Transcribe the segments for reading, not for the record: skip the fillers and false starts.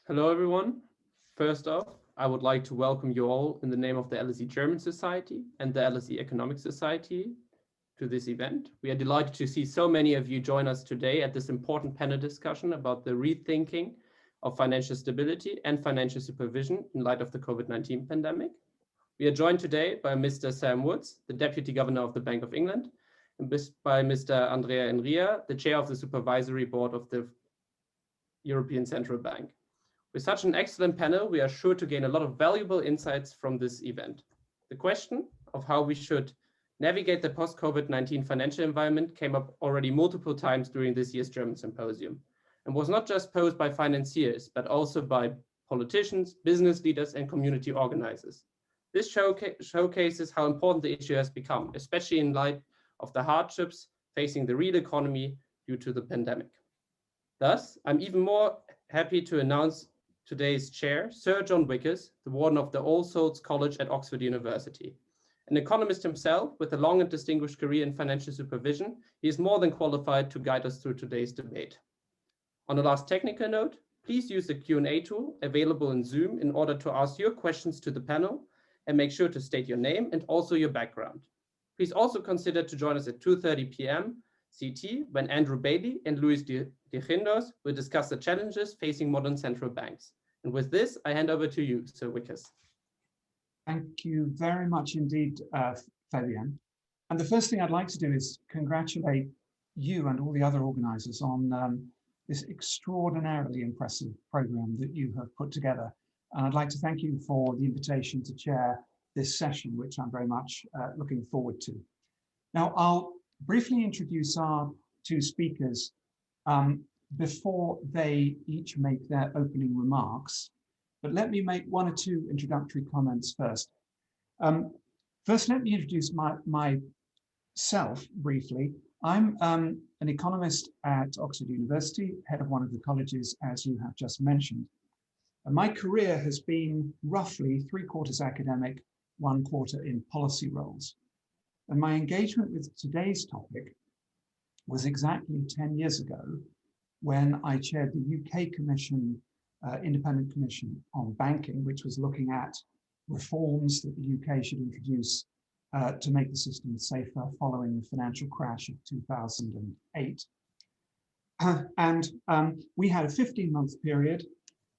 Hello, everyone. First off, I would like to welcome you all in the name of the LSE German Society and the LSE Economic Society to this event. We are delighted to see so many of you join us today at this important panel discussion about the rethinking of financial stability and financial supervision in light of the COVID-19 pandemic. We are joined today by Mr. Sam Woods, the Deputy Governor of the Bank of England, and by Mr. Andrea Enria, the Chair of the Supervisory Board of the European Central Bank. With such an excellent panel, we are sure to gain a lot of valuable insights from this event. The question of how we should navigate the post-COVID-19 financial environment came up already multiple times during this year's German symposium and was not just posed by financiers, but also by politicians, business leaders, and community organizers. This showcases how important the issue has become, especially in light of the hardships facing the real economy due to the pandemic. Thus, I'm even more happy to announce today's chair, Sir John Vickers, the warden of the All Souls College at Oxford University. An economist himself with a long and distinguished career in financial supervision, he is more than qualified to guide us through today's debate. On a last technical note, please use the Q&A tool available in Zoom in order to ask your questions to the panel, and make sure to state your name and also your background. Please also consider to join us at 2:30 p.m. CT when Andrew Bailey and Luis de Guindos will discuss the challenges facing modern central banks. And with this, I hand over to you, Sir Vickers. Thank you very much indeed, Fabian. And the first thing I'd like to do is congratulate you and all the other organizers on this extraordinarily impressive program that you have put together. And I'd like to thank you for the invitation to chair this session, which I'm very much looking forward to. Now, I'll briefly introduce our two speakers before they each make their opening remarks. But let me make one or two introductory comments first. First, let me introduce myself briefly. I'm an economist at Oxford University, head of one of the colleges, as you have just mentioned. And my career has been roughly 3/4 academic, 1/4 in policy roles. And my engagement with today's topic was exactly 10 years ago when I chaired the UK Commission, Independent Commission on Banking, which was looking at reforms that the UK should introduce to make the system safer following the financial crash of 2008. And we had a 15-month period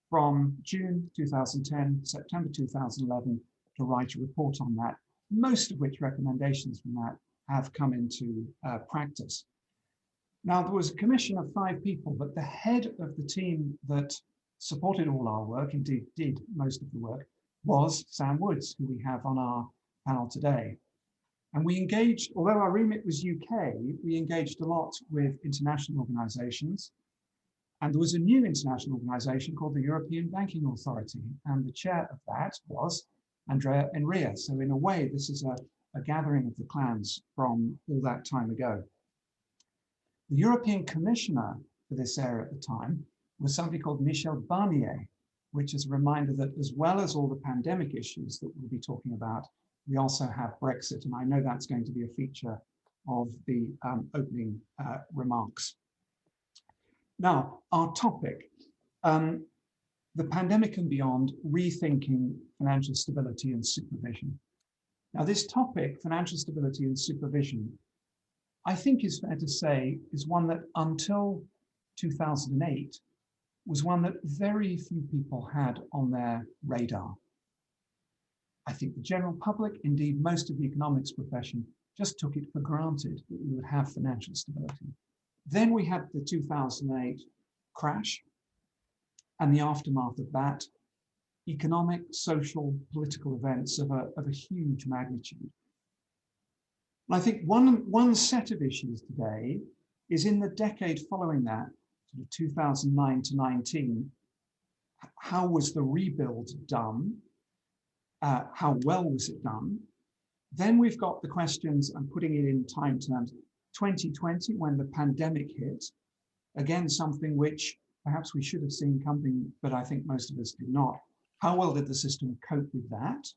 from June 2010, September 2011 to write a report on that, most of which recommendations from that have come into practice. Now, there was a commission of 5 people, but the head of the team that supported all our work, indeed did most of the work, was Sam Woods, who we have on our panel today. And we engaged, although our remit was UK, we engaged a lot with international organizations. And there was a new international organization called the European Banking Authority. And the chair of that was Andrea Enria. So in a way, this is a gathering of the clans from all that time ago. The European Commissioner for this area at the time was somebody called Michel Barnier, which is a reminder that as well as all the pandemic issues that we'll be talking about, we also have Brexit. And I know that's going to be a feature of the opening remarks. Now, our topic, the pandemic and beyond, rethinking financial stability and supervision. Now, this topic, financial stability and supervision, I think is fair to say is one that until 2008 was one that very few people had on their radar. I think the general public, indeed most of the economics profession, just took it for granted that we would have financial stability. Then we had the 2008 crash and the aftermath of that, economic, social, political events of a huge magnitude. And I think one set of issues today is in the decade following that, sort of 2009 to 19, how was the rebuild done? How well was it done? Then we've got the questions, I'm putting it in time terms, 2020, when the pandemic hit, again, something which perhaps we should have seen coming, but I think most of us did not. How well did the system cope with that?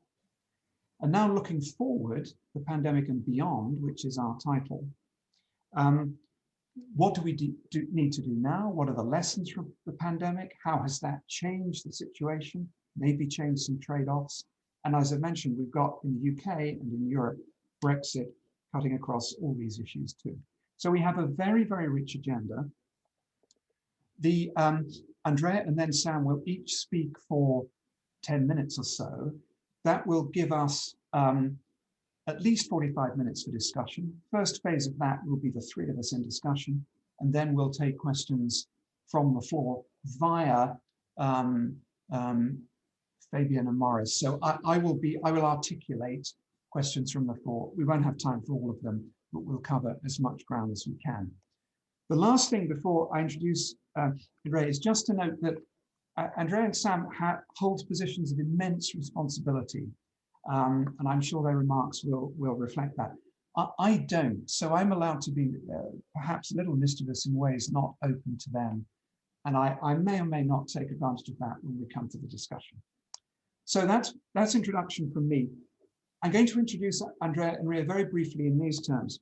And now looking forward, the pandemic and beyond, which is our title, what do we need to do now? What are the lessons from the pandemic? How has that changed the situation? Maybe changed some trade-offs. And as I mentioned, we've got in the UK and in Europe, Brexit cutting across all these issues too. So we have a very, very rich agenda. The Andrea and then Sam will each speak for 10 minutes or so. That will give us at least 45 minutes for discussion. First phase of that will be the three of us in discussion, and then we'll take questions from the floor via Fabian and Morris. So I will articulate questions from the floor. We won't have time for all of them, but we'll cover as much ground as we can. The last thing before I introduce Andrea is just to note that Andrea and Sam hold positions of immense responsibility, and I'm sure their remarks will reflect that. I don't, so I'm allowed to be perhaps a little mischievous in ways not open to them, and I may or may not take advantage of that when we come to the discussion. So that's introduction from me. I'm going to introduce Andrea Enria very briefly in these terms.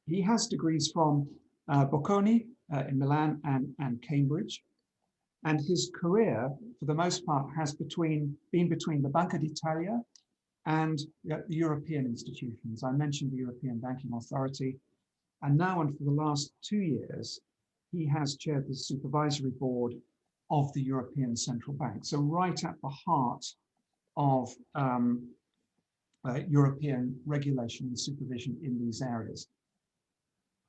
He has degrees from Bocconi in Milan and Cambridge. And his career, for the most part, has been between the Banca d'Italia and the European institutions. I mentioned the European Banking Authority. And now, and for the last 2 years, he has chaired the Supervisory Board of the European Central Bank. So right at the heart of European regulation and supervision in these areas.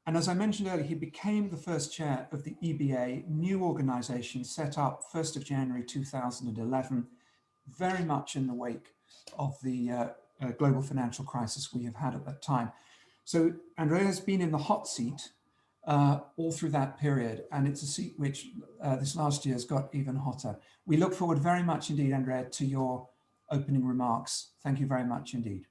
And as I mentioned earlier, he became the first chair of the EBA, new organization set up 1st of January 2011, very much in the wake of the global financial crisis we have had at that time. So Andrea has been in the hot seat all through that period, and it's a seat which this last year has got even hotter. We look forward very much indeed, Andrea, to your opening remarks. Thank you very much indeed.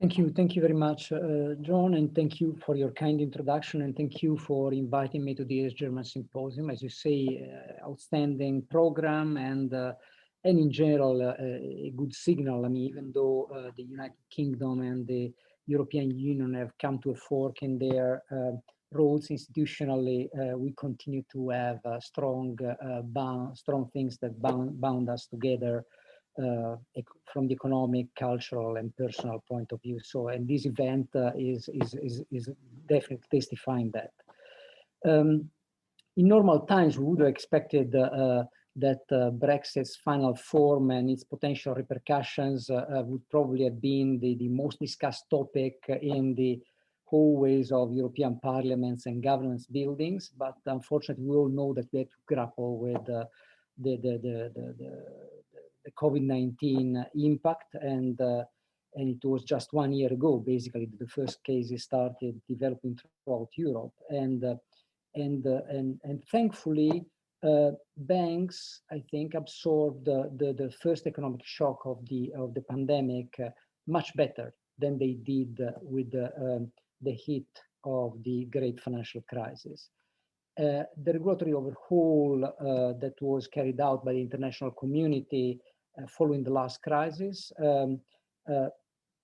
Thank you very much, John, and thank you for your kind introduction, and thank you for inviting me to this German symposium. As you say, outstanding program, and in general, a good signal. I mean, even though the United Kingdom and the European Union have come to a fork in their roles institutionally, we continue to have strong things that bound us together. From the economic, cultural, and personal point of view. So, and this event is definitely testifying that. In normal times, we would have expected that Brexit's final form and its potential repercussions would probably have been the most discussed topic in the hallways of European parliaments and governance buildings. But unfortunately, we all know that we had to grapple with the COVID-19 impact, and it was just 1 year ago, basically, the first cases started developing throughout Europe, and thankfully, banks, I think, absorbed the first economic shock of the pandemic much better than they did with the hit of the great financial crisis. The regulatory overhaul that was carried out by the international community following the last crisis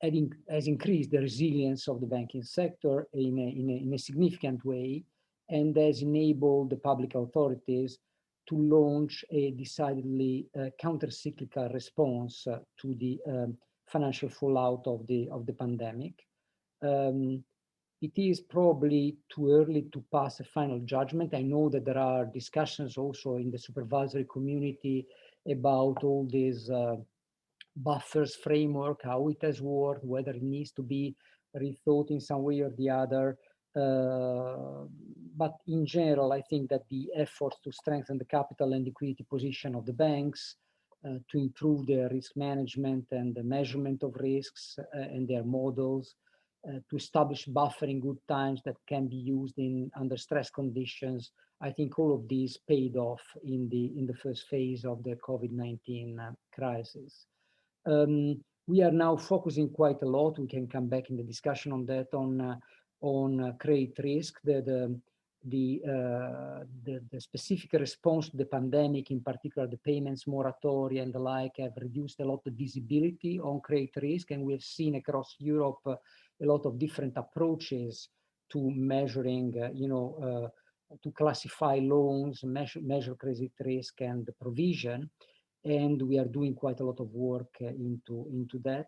has increased the resilience of the banking sector in a significant way, and has enabled the public authorities to launch a decidedly counter-cyclical response to the financial fallout of the pandemic. It is probably too early to pass a final judgment. I know that there are discussions also in the supervisory community about all these buffers framework, how it has worked, whether it needs to be rethought in some way or the other. But in general, I think that the efforts to strengthen the capital and liquidity position of the banks, to improve their risk management and the measurement of risks and their models, to establish buffer in good times that can be used under stress conditions. I think all of these paid off in the first phase of the COVID-19 crisis. We are now focusing quite a lot. We can come back in the discussion on that, on credit risk. The specific response to the pandemic, in particular the payments moratoria and the like, have reduced a lot of visibility on credit risk, and we have seen across Europe a lot of different approaches to measuring, to classify loans, measure credit risk and provision. And we are doing quite a lot of work into that.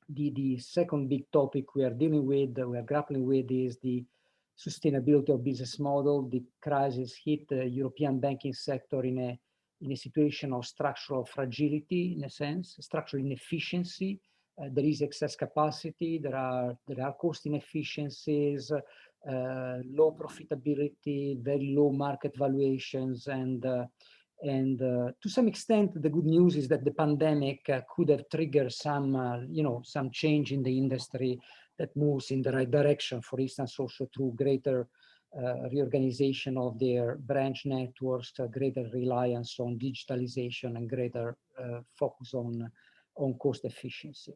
The second big topic we are dealing with, we are grappling with, is the sustainability of business model. The crisis hit the European banking sector in a situation of structural fragility, in a sense, structural inefficiency. There is excess capacity, there are cost inefficiencies, low profitability, very low market valuations, and to some extent, the good news is that the pandemic could have triggered some, some change in the industry that moves in the right direction. For instance, also through greater reorganization of their branch networks, greater reliance on digitalization, and greater focus on cost efficiency.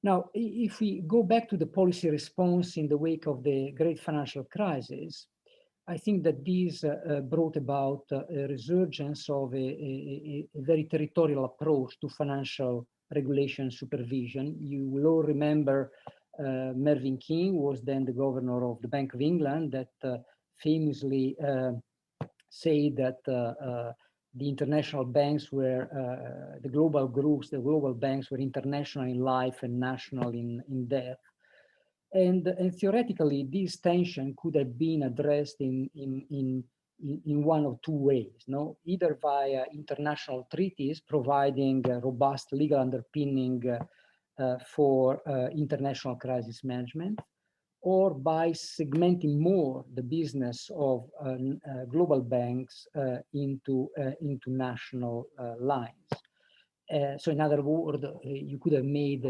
Now, if we go back to the policy response in the wake of the great financial crisis, I think that this brought about a resurgence of a very territorial approach to financial regulation and supervision. You will all remember Mervyn King was then the governor of the Bank of England that famously said that the international banks were, the global groups, the global banks were international in life and national in death. And theoretically, this tension could have been addressed in one of two ways, no? Either via international treaties providing robust legal underpinning for international crisis management, or by segmenting more the business of global banks into national lines. So, in other words, you could have made,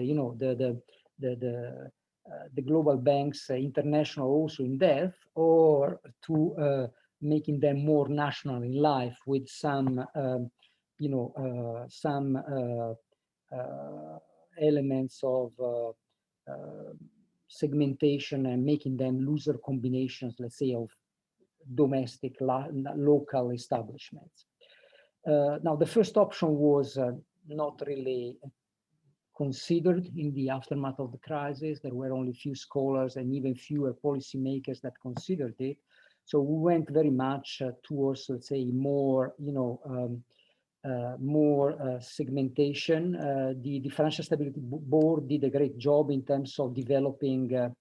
the global banks international also in depth, or to making them more national in life with some, elements of segmentation and making them looser combinations, let's say, of domestic local establishments. Now, the first option was not really considered in the aftermath of the crisis. There were only few scholars and even fewer policymakers that considered it. So we went very much towards, let's say, more, more segmentation. The Financial Stability Board did a great job in terms of developing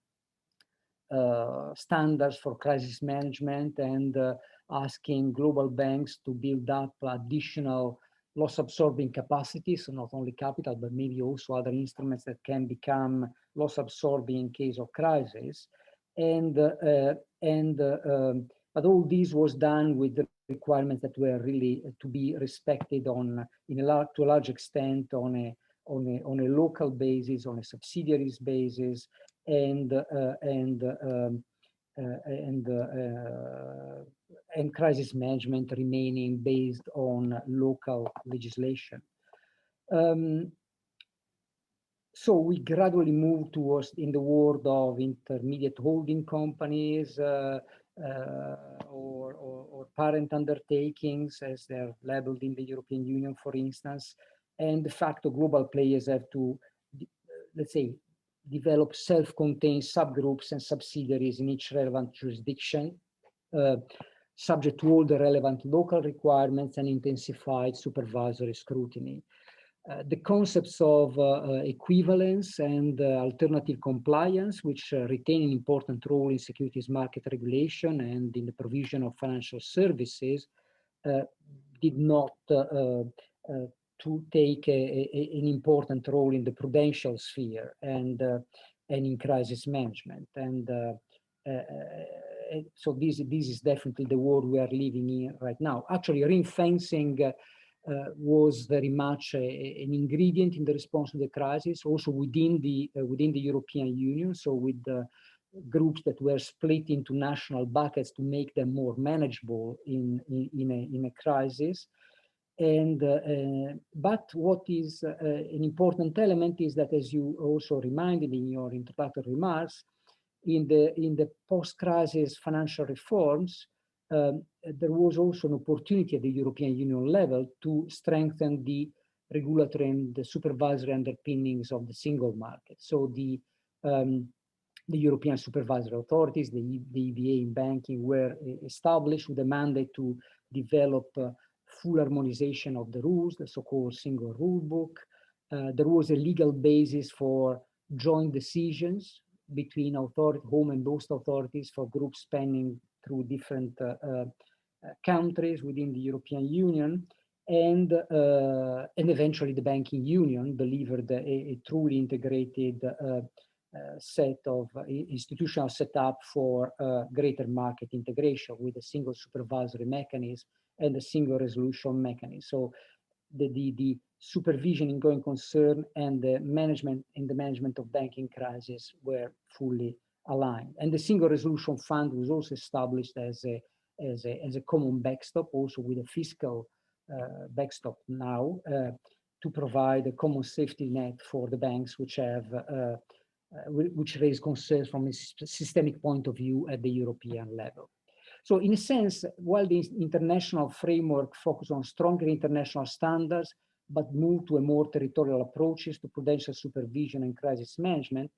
standards for crisis management and asking global banks to build up additional loss absorbing capacity, so not only capital, but maybe also other instruments that can become loss absorbing in case of crisis. But all this was done with the requirements that were really to be respected to a large extent on a local basis, on a subsidiaries basis, and crisis management remaining based on local legislation. So we gradually moved towards, in the world of intermediate holding companies or parent undertakings, as they're labeled in the European Union, for instance. And de facto, global players have to, let's say, develop self-contained subgroups and subsidiaries in each relevant jurisdiction, subject to all the relevant local requirements and intensified supervisory scrutiny. The concepts of equivalence and alternative compliance, which retain an important role in securities market regulation and in the provision of financial services, did not to take an important role in the prudential sphere and in crisis management. And so this is definitely the world we are living in right now. Actually, ring fencing was very much an ingredient in the response to the crisis, also within the European Union. So with groups that were split into national buckets to make them more manageable in a crisis. And but what is an important element is that, as you also reminded in your introductory remarks, in the post-crisis financial reforms, there was also an opportunity at the European Union level to strengthen the regulatory and the supervisory underpinnings of the single market. So the the European supervisory authorities, the EBA in banking, were established with a mandate to develop full harmonization of the rules, the so-called single rule book. There was a legal basis for joint decisions between home and host authorities for groups spanning through different countries within the European Union. And eventually the banking union delivered a truly integrated set of institutional setup for greater market integration with a single supervisory mechanism and a single resolution mechanism. So the supervision in going concern and the management of banking crisis were fully aligned. And the single resolution fund was also established as a common backstop, also with a fiscal backstop now, to provide a common safety net for the banks which raise concerns from a systemic point of view at the European level. So in a sense, while the international framework focused on stronger international standards, but moved to a more territorial approaches to prudential supervision and crisis management,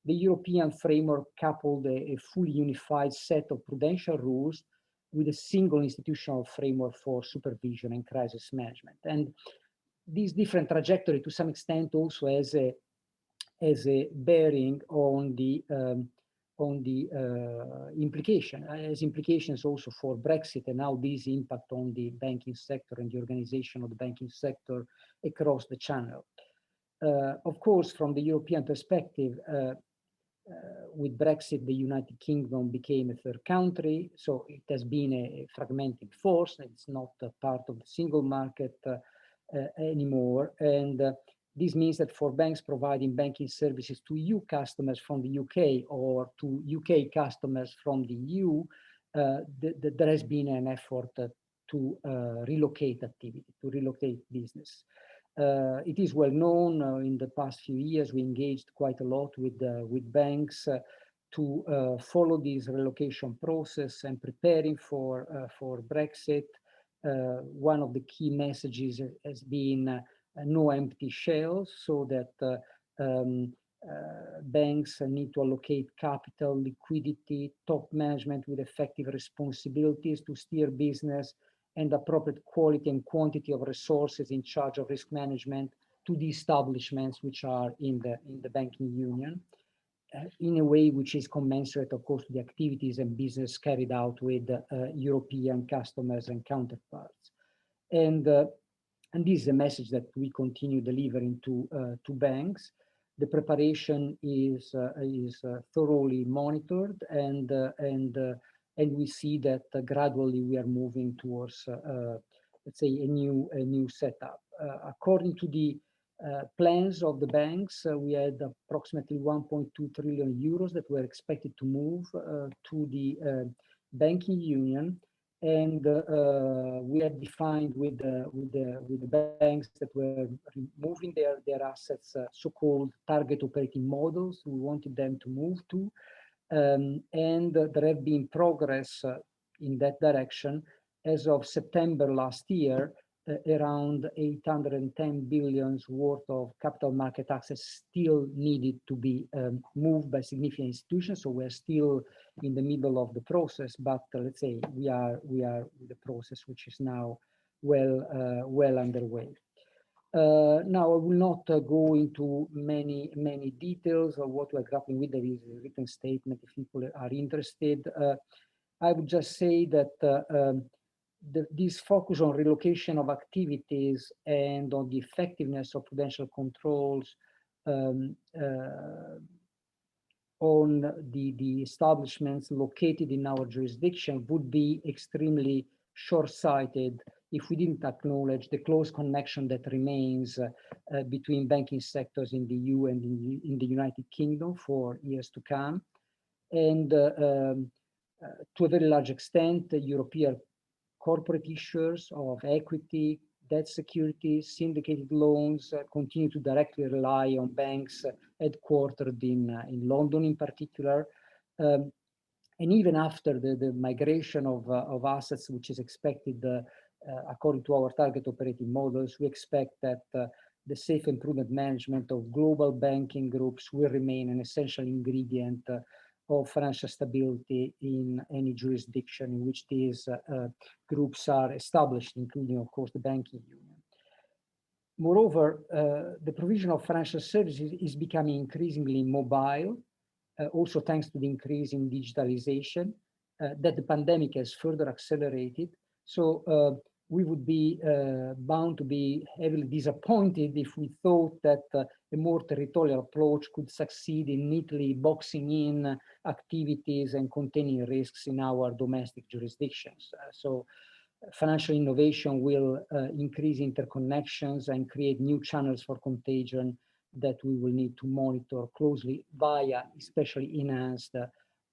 the European framework coupled a fully unified set of prudential rules with a single institutional framework for supervision and crisis management. And this different trajectory, to some extent, also has a bearing on the implications also for Brexit and how these impact on the banking sector and the organization of the banking sector across the channel. Of course, from the European perspective, with Brexit, the United Kingdom became a third country, so it has been a fragmented force. It's not a part of the single market anymore. And this means that for banks providing banking services to EU customers from the UK or to UK customers from the EU, there has been an effort to relocate activity, to relocate business. It is well known in the past few years, we engaged quite a lot with banks to follow this relocation process and preparing for Brexit. One of the key messages has been no empty shells, so that banks need to allocate capital, liquidity, top management with effective responsibilities to steer business, and appropriate quality and quantity of resources in charge of risk management to the establishments which are in the banking union, in a way which is commensurate, of course, to the activities and business carried out with European customers and counterparts. And this is a message that we continue delivering to banks. The preparation is thoroughly monitored, and we see that gradually we are moving towards, let's say, a new setup. According to the plans of the banks, we had approximately 1.2 trillion euros that were expected to move to the banking union, and we had defined with the banks that were moving their assets, so-called target operating models we wanted them to move to. And there have been progress in that direction. As of September last year, around 810 billion worth of capital market access still needed to be moved by significant institutions. So we're still in the middle of the process, but let's say we are with the process, which is now well underway. Now, I will not go into many details of what we're grappling with. There is a written statement if people are interested. I would just say that this focus on relocation of activities and on the effectiveness of prudential controls on the establishments located in our jurisdiction would be extremely short-sighted if we didn't acknowledge the close connection that remains between banking sectors in the EU and in the United Kingdom for years to come. And to a very large extent, the European corporate issuers of equity, debt securities, syndicated loans continue to directly rely on banks headquartered in London in particular. And even after the migration of assets, which is expected according to our target operating models, we expect that the safe and prudent management of global banking groups will remain an essential ingredient of financial stability in any jurisdiction in which these groups are established, including, of course, the banking union. Moreover, the provision of financial services is becoming increasingly mobile, also thanks to the increase in digitalization that the pandemic has further accelerated. So we would be bound to be heavily disappointed if we thought that a more territorial approach could succeed in neatly boxing in activities and containing risks in our domestic jurisdictions. So financial innovation will increase interconnections and create new channels for contagion that we will need to monitor closely via especially enhanced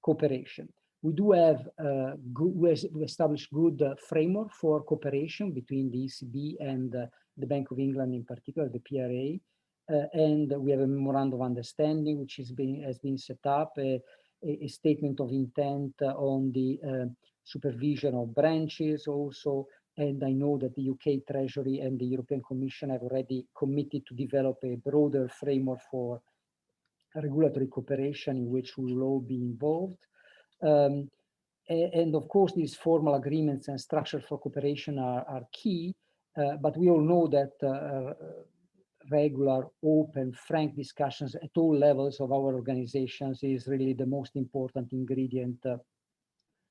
cooperation. We do have we established good framework for cooperation between the ECB and the Bank of England, in particular the PRA, and we have a memorandum of understanding which has been set up, a statement of intent on the supervision of branches also, and I know that the UK Treasury and the European Commission have already committed to develop a broader framework for regulatory cooperation in which we will all be involved. And of course, these formal agreements and structures for cooperation are key, but we all know that regular, open, frank discussions at all levels of our organizations is really the most important ingredient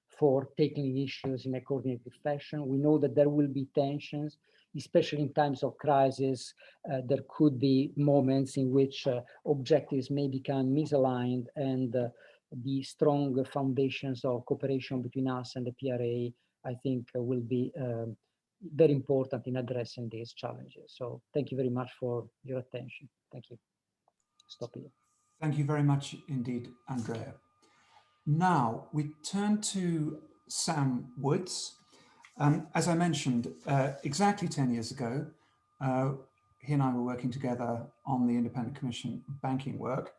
for tackling issues in a coordinated fashion. We know that there will be tensions, especially in times of crisis. There could be moments in which objectives may become misaligned, and the strong foundations of cooperation between us and the PRA, I think, will be very important in addressing these challenges. So thank you very much for your attention. Thank you. Stop here. Thank you very much indeed, Andrea. Now we turn to Sam Woods. As I mentioned, exactly 10 years ago, he and I were working together on the Independent Commission banking work.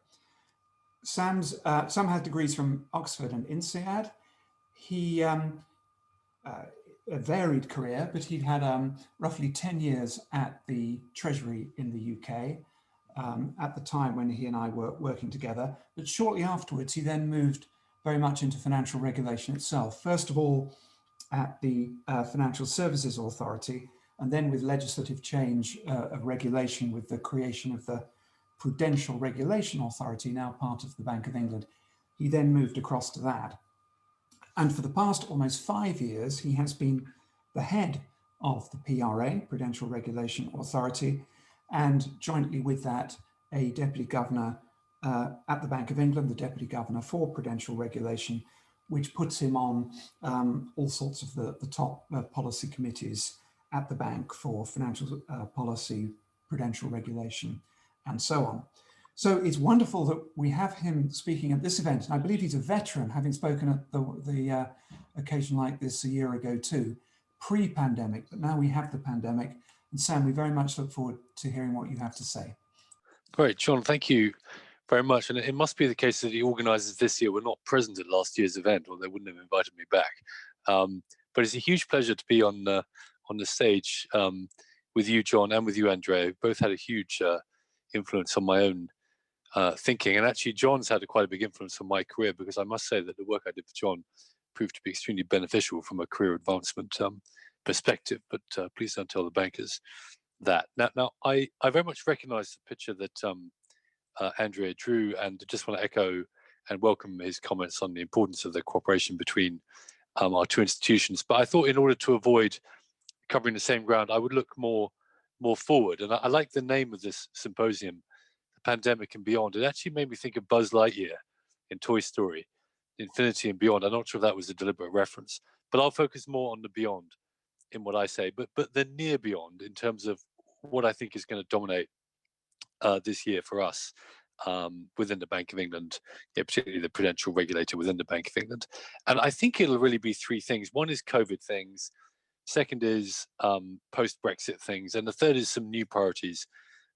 Sam has degrees from Oxford and INSEAD. He a varied career, but he'd had roughly 10 years at the Treasury in the UK at the time when he and I were working together. But shortly afterwards, he then moved very much into financial regulation itself. First of all, at the Financial Services Authority, and then with legislative change of regulation with the creation of the Prudential Regulation Authority, now part of the Bank of England. He then moved across to that. And for the past almost 5 years, he has been the head of the PRA, Prudential Regulation Authority, and jointly with that, a deputy governor at the Bank of England, the deputy governor for prudential regulation, which puts him on all sorts of the top policy committees at the bank for financial policy, prudential regulation, and so on. So it's wonderful that we have him speaking at this event. And I believe he's a veteran, having spoken at the occasion like this a year ago too, pre-pandemic, but now we have the pandemic. And Sam, we very much look forward to hearing what you have to say. Great, John, thank you very much. And it must be the case that the organisers this year were not present at last year's event, or they wouldn't have invited me back. But it's a huge pleasure to be on the stage with you, John, and with you, Andrea. You've both had a huge influence on my own thinking. And actually, John's had quite a big influence on my career, because I must say that the work I did for John proved to be extremely beneficial from a career advancement perspective. But please don't tell the bankers that. Now, I very much recognise the picture that Andrea drew, and just want to echo and welcome his comments on the importance of the cooperation between our two institutions. But I thought, in order to avoid covering the same ground, I would look more forward. And I like the name of this symposium, The Pandemic and Beyond. It actually made me think of Buzz Lightyear in Toy Story, Infinity and Beyond. I'm not sure if that was a deliberate reference, but I'll focus more on the beyond in what I say, but the near beyond in terms of what I think is going to dominate this year for us within the Bank of England, particularly the prudential regulator within the Bank of England. And I think it'll really be three things. One is COVID things. Second is post-Brexit things. And the third is some new priorities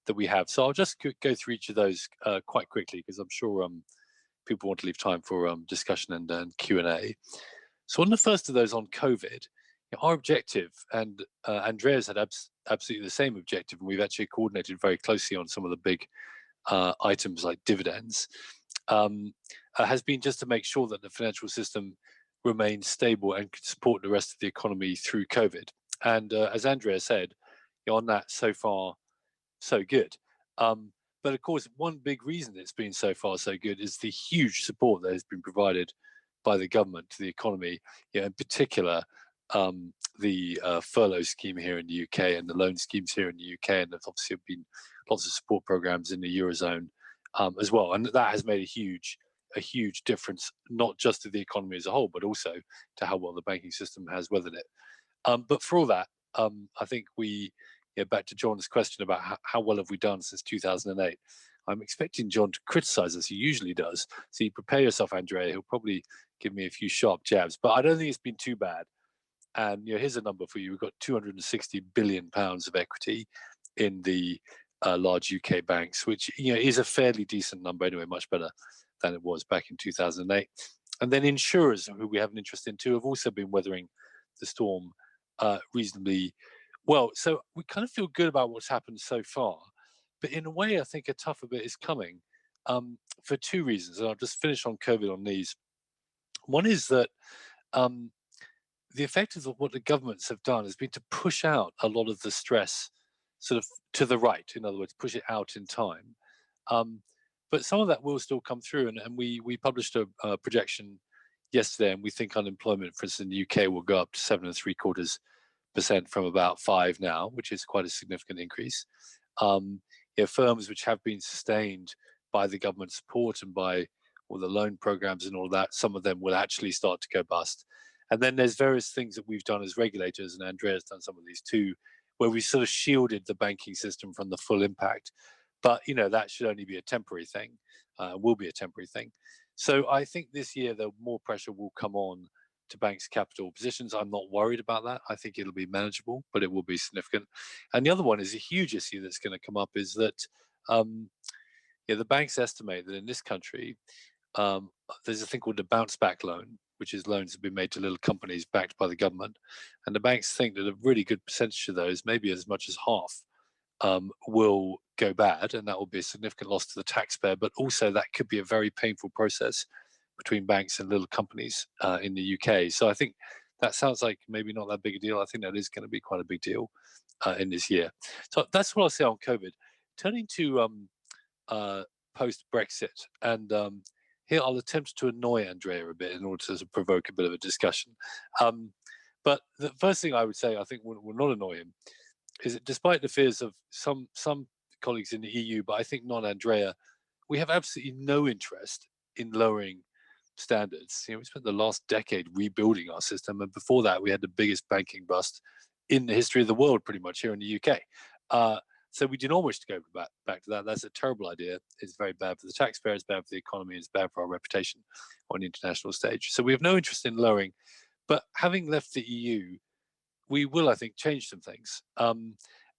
that we have. So I'll just go through each of those quite quickly, because I'm sure people want to leave time for discussion and Q&A. So on the first of those, on COVID, our objective, and Andrea's had absolutely the same objective, and we've actually coordinated very closely on some of the big items like dividends, has been just to make sure that the financial system remains stable and can support the rest of the economy through COVID. And as Andrea said, on that, so far, so good. But of course, one big reason it's been so far so good is the huge support that has been provided by the government to the economy, in particular, the furlough scheme here in the UK and the loan schemes here in the UK, and there's obviously been lots of support programs in the Eurozone as well. And that has made a huge difference, not just to the economy as a whole, but also to how well the banking system has weathered it. But for all that, I think back to John's question about how well have we done since 2008. I'm expecting John to criticize us. He usually does. So you prepare yourself, Andrea. He'll probably give me a few sharp jabs, but I don't think it's been too bad. And here's a number for you. We've got 260 billion pounds of equity in the large UK banks, which is a fairly decent number anyway, much better than it was back in 2008. And then insurers, who we have an interest in too, have also been weathering the storm reasonably well. So we kind of feel good about what's happened so far. But in a way, I think a tougher bit is coming for two reasons. And I'll just finish on COVID on these. One is that the effect of what the governments have done has been to push out a lot of the stress sort of to the right, in other words, push it out in time. But some of that will still come through. And we published a projection yesterday, and we think unemployment, for instance, in the UK will go up to 7.75% from about 5% now, which is quite a significant increase. Firms which have been sustained by the government support and by all the loan programs and all that, some of them will actually start to go bust. And then there's various things that we've done as regulators, and Andrea's done some of these too, where we sort of shielded the banking system from the full impact. But, that should only be a temporary thing, will be a temporary thing. So I think this year, the more pressure will come on to banks' capital positions. I'm not worried about that. I think it'll be manageable, but it will be significant. And the other one is a huge issue that's going to come up is that the banks estimate that in this country, there's a thing called the bounce back loan, which is loans that have been made to little companies backed by the government. And the banks think that a really good percentage of those, maybe as much as half, will go bad, and that will be a significant loss to the taxpayer. But also that could be a very painful process between banks and little companies in the UK. So I think that sounds like maybe not that big a deal. I think that is going to be quite a big deal in this year. So that's what I'll say on COVID. Turning to post-Brexit, and here I'll attempt to annoy Andrea a bit in order to provoke a bit of a discussion. But the first thing I would say, I think will not annoy him, is that despite the fears of some colleagues in the EU, but I think not Andrea, we have absolutely no interest in lowering standards. We spent the last decade rebuilding our system, and before that we had the biggest banking bust in the history of the world, pretty much, here in the UK. So we do not wish to go back to that. That's a terrible idea. It's very bad for the taxpayer, it's bad for the economy, it's bad for our reputation on the international stage. So we have no interest in lowering, but having left the EU, we will, I think, change some things.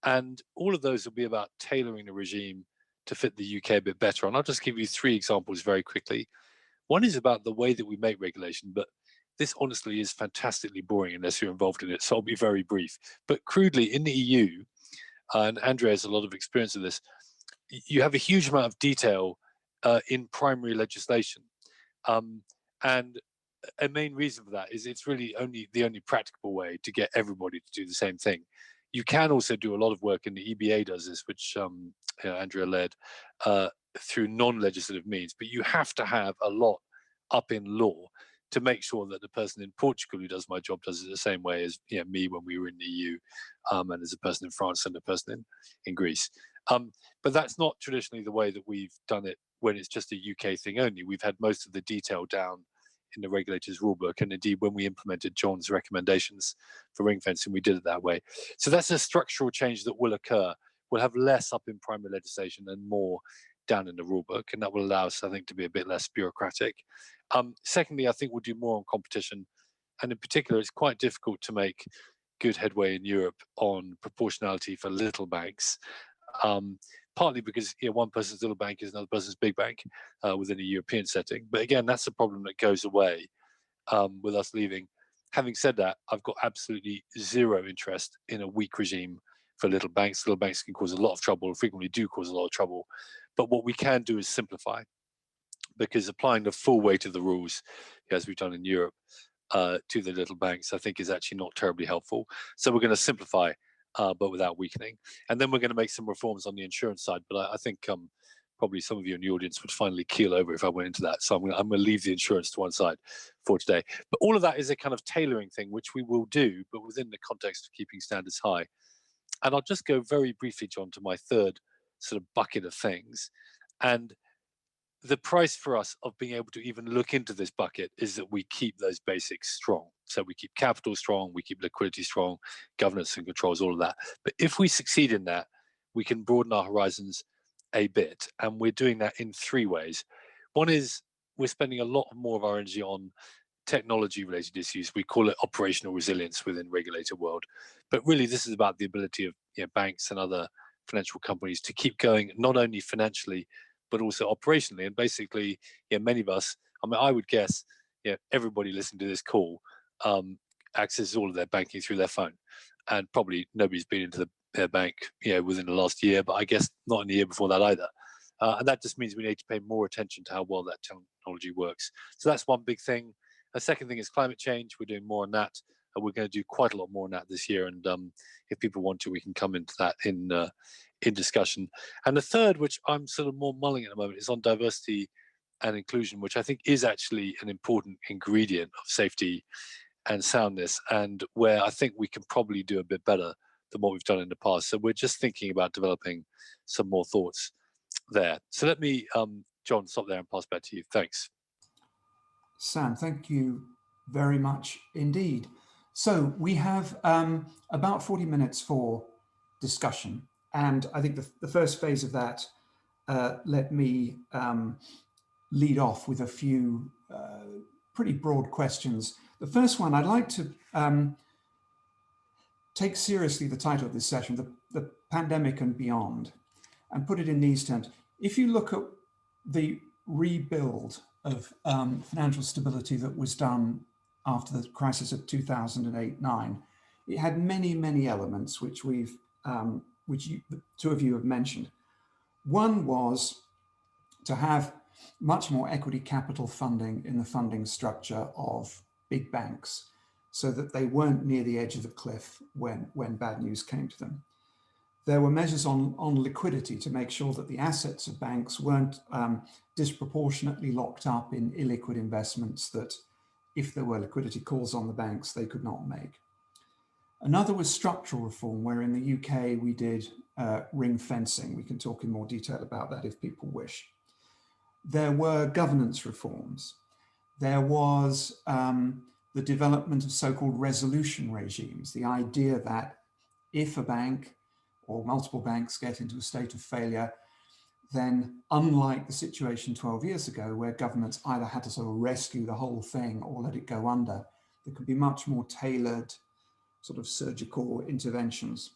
And all of those will be about tailoring the regime to fit the UK a bit better. And I'll just give you three examples very quickly. One is about the way that we make regulation, but this honestly is fantastically boring unless you're involved in it, so I'll be very brief. But crudely, in the EU, and Andrea has a lot of experience of this, you have a huge amount of detail in primary legislation. And a main reason for that is it's really the only practicable way to get everybody to do the same thing. You can also do a lot of work, and the EBA does this, which Andrea led, through non-legislative means, but you have to have a lot up in law to make sure that the person in Portugal who does my job does it the same way as me when we were in the EU, and as a person in France and a person in Greece. But that's not traditionally the way that we've done it when it's just a UK thing only. We've had most of the detail down in the regulators rulebook, and indeed when we implemented John's recommendations for ring fencing, we did it that way. So that's a structural change that will occur. We'll have less up in primary legislation and more down in the rulebook, and that will allow us, I think, to be a bit less bureaucratic. Secondly, I think we'll do more on competition, and in particular, it's quite difficult to make good headway in Europe on proportionality for little banks, partly because one person's little bank is another person's big bank within a European setting. But again, that's a problem that goes away with us leaving. Having said that, I've got absolutely zero interest in a weak regime for little banks. Little banks can cause a lot of trouble, frequently do cause a lot of trouble. But what we can do is simplify, because applying the full weight of the rules, as we've done in Europe, to the little banks, I think is actually not terribly helpful. So we're going to simplify, but without weakening. And then we're going to make some reforms on the insurance side. But I think probably some of you in the audience would finally keel over if I went into that. So I'm going to leave the insurance to one side for today. But all of that is a kind of tailoring thing, which we will do, but within the context of keeping standards high. And I'll just go very briefly, John, to my third sort of bucket of things. And the price for us of being able to even look into this bucket is that we keep those basics strong. So we keep capital strong, we keep liquidity strong, governance and controls, all of that. But if we succeed in that, we can broaden our horizons a bit. And we're doing that in three ways. One is we're spending a lot more of our energy on technology related issues. We call it operational resilience within regulated world. But really, this is about the ability of banks and other financial companies to keep going, not only financially, but also operationally. And basically, many of us, I mean, I would guess, everybody listening to this call accesses all of their banking through their phone. And probably nobody's been into their bank, within the last year, but I guess not in the year before that either. And that just means we need to pay more attention to how well that technology works. So that's one big thing. The second thing is climate change. We're doing more on that. We're going to do quite a lot more on that this year. And if people want to, we can come into that in discussion. And the third, which I'm sort of more mulling at the moment, is on diversity and inclusion, which I think is actually an important ingredient of safety and soundness, and where I think we can probably do a bit better than what we've done in the past. So we're just thinking about developing some more thoughts there. So let me, John, stop there and pass back to you. Thanks. Sam, thank you very much indeed. So we have about 40 minutes for discussion. And I think the first phase of that, let me lead off with a few pretty broad questions. The first one, I'd like to take seriously the title of this session, the pandemic and beyond, and put it in these terms. If you look at the rebuild of financial stability that was done after the crisis of 2008-9, it had many, many elements which the two of you have mentioned. One was to have much more equity capital funding in the funding structure of big banks so that they weren't near the edge of the cliff when bad news came to them. There were measures on liquidity to make sure that the assets of banks weren't disproportionately locked up in illiquid investments that, if there were liquidity calls on the banks, they could not make. Another was structural reform, where in the UK we did ring fencing. We can talk in more detail about that if people wish. There were governance reforms. There was the development of so-called resolution regimes, the idea that if a bank or multiple banks get into a state of failure, then unlike the situation 12 years ago, where governments either had to sort of rescue the whole thing or let it go under, there could be much more tailored sort of surgical interventions.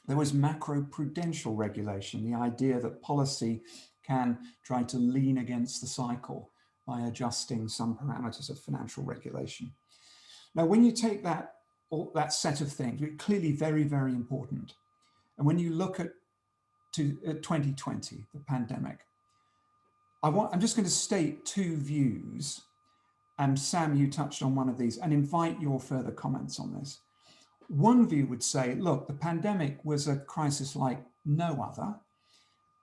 There was macro-prudential regulation, the idea that policy can try to lean against the cycle by adjusting some parameters of financial regulation. Now, when you take that set of things, it's clearly very, very important. And when you look at 2020, the pandemic, I'm just going to state two views, and Sam, you touched on one of these, and invite your further comments on this. One view would say, look, the pandemic was a crisis like no other.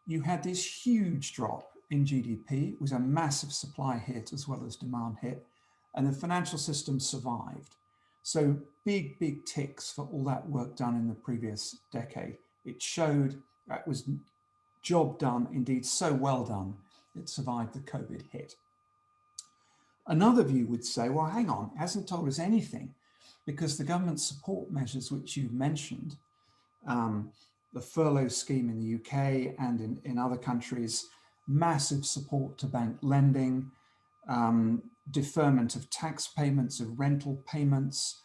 You had this huge drop in GDP. It was a massive supply hit as well as demand hit, and the financial system survived. So big, big ticks for all that work done in the previous decade. It showed that was job done, indeed so well done, it survived the COVID hit. Another view would say, well, hang on, it hasn't told us anything, because the government support measures which you mentioned, the furlough scheme in the UK and in other countries, massive support to bank lending, deferment of tax payments, of rental payments,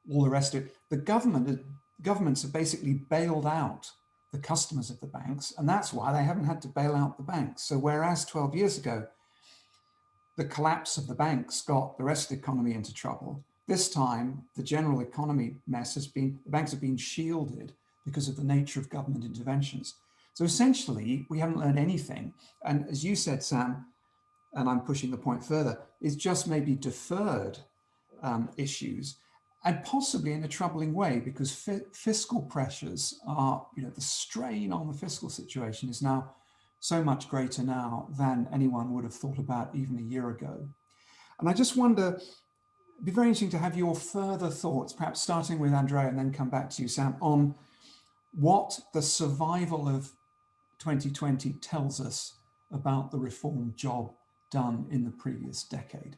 all the rest of it. The governments have basically bailed out the customers of the banks, and that's why they haven't had to bail out the banks. So whereas 12 years ago, the collapse of the banks got the rest of the economy into trouble, this time the general economy mess has been, the banks have been shielded because of the nature of government interventions. So essentially, we haven't learned anything. And as you said, Sam, and I'm pushing the point further, is just maybe deferred issues, and possibly in a troubling way, because fiscal pressures are, the strain on the fiscal situation is now so much greater now than anyone would have thought about even a year ago. And I just wonder, it'd be very interesting to have your further thoughts, perhaps starting with Andrea and then come back to you, Sam, on what the survival of 2020 tells us about the reform job done in the previous decade.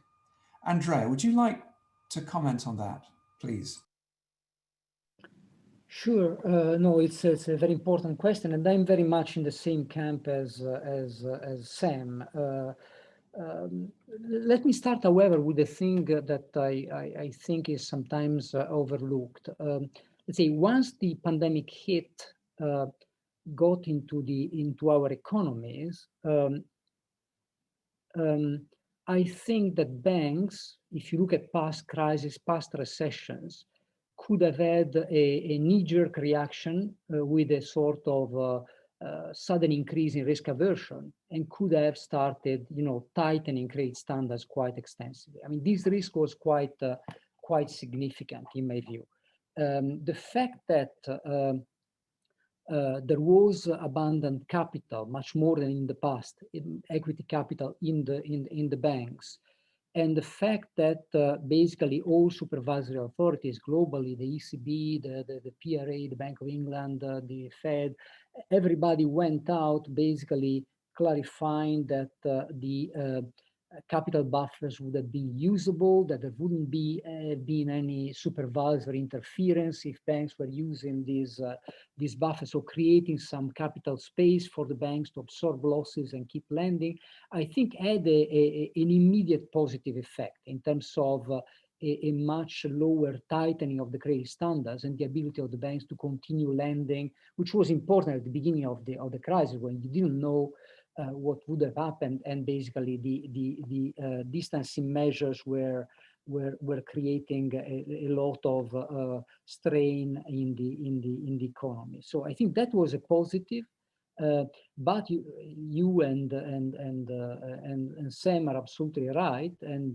Andrea, would you like to comment on that, please? Sure. No, it's a very important question, and I'm very much in the same camp as Sam. Let me start, however, with the thing that I think is sometimes overlooked. Let's say once the pandemic hit, got into our economies, I think that banks, if you look at past crises, past recessions, could have had a knee-jerk reaction with a sort of sudden increase in risk aversion, and could have started, tightening credit standards quite extensively. I mean, this risk was quite significant in my view. The fact that there was abundant capital, much more than in the past, equity capital in the banks, and the fact that basically all supervisory authorities globally, the ECB, the PRA, the Bank of England, the Fed, everybody went out basically clarifying that the capital buffers would have been usable, that there wouldn't be been any supervisory interference if banks were using these buffers, or creating some capital space for the banks to absorb losses and keep lending, I think had an immediate positive effect in terms of a much lower tightening of the credit standards and the ability of the banks to continue lending, which was important at the beginning of the crisis, when you didn't know what would have happened, and basically the distancing measures were creating a lot of strain in the economy. So I think that was a positive. But you and Sam are absolutely right, and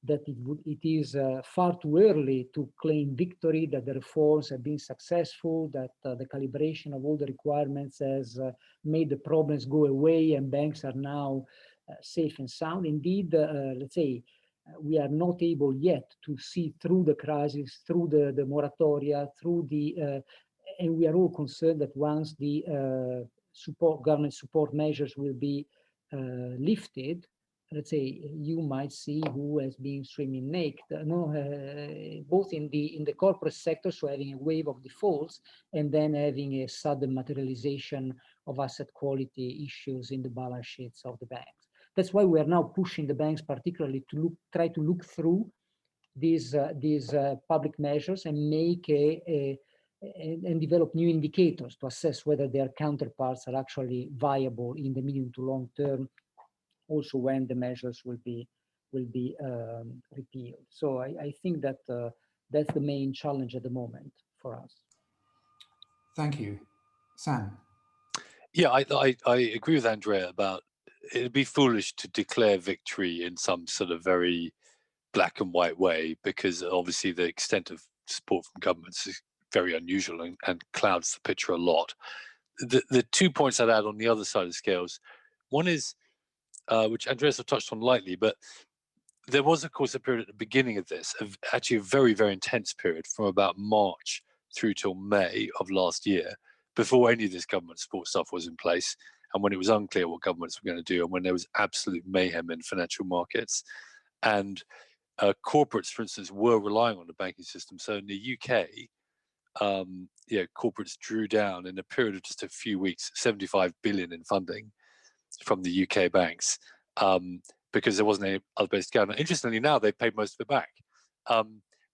that it is far too early to claim victory, that the reforms have been successful, that the calibration of all the requirements has made the problems go away and banks are now safe and sound. Indeed, let's say, we are not able yet to see through the crisis, through the moratoria, through and we are all concerned that once the government support measures will be lifted, let's say, you might see who has been swimming naked, both in the corporate sector, so having a wave of defaults, and then having a sudden materialization of asset quality issues in the balance sheets of the banks. That's why we are now pushing the banks particularly to try to look through these public measures and make and develop new indicators to assess whether their counterparts are actually viable in the medium to long term, also when the measures will be repealed. So I think that that's the main challenge at the moment for us. Thank you. Sam? Yeah, I agree with Andrea about it'd be foolish to declare victory in some sort of very black and white way, because obviously the extent of support from governments is very unusual and clouds the picture a lot. The 2 points I'd add on the other side of the scales, one is, which Andreas have touched on lightly, but there was, of course, a period at the beginning of this, actually a very, very intense period from about March through till May of last year, before any of this government support stuff was in place, and when it was unclear what governments were going to do, and when there was absolute mayhem in financial markets. And corporates, for instance, were relying on the banking system. So in the UK, corporates drew down in a period of just a few weeks 75 billion in funding from the UK banks, because there wasn't any other place to go. Now, interestingly, now they've paid most of it back.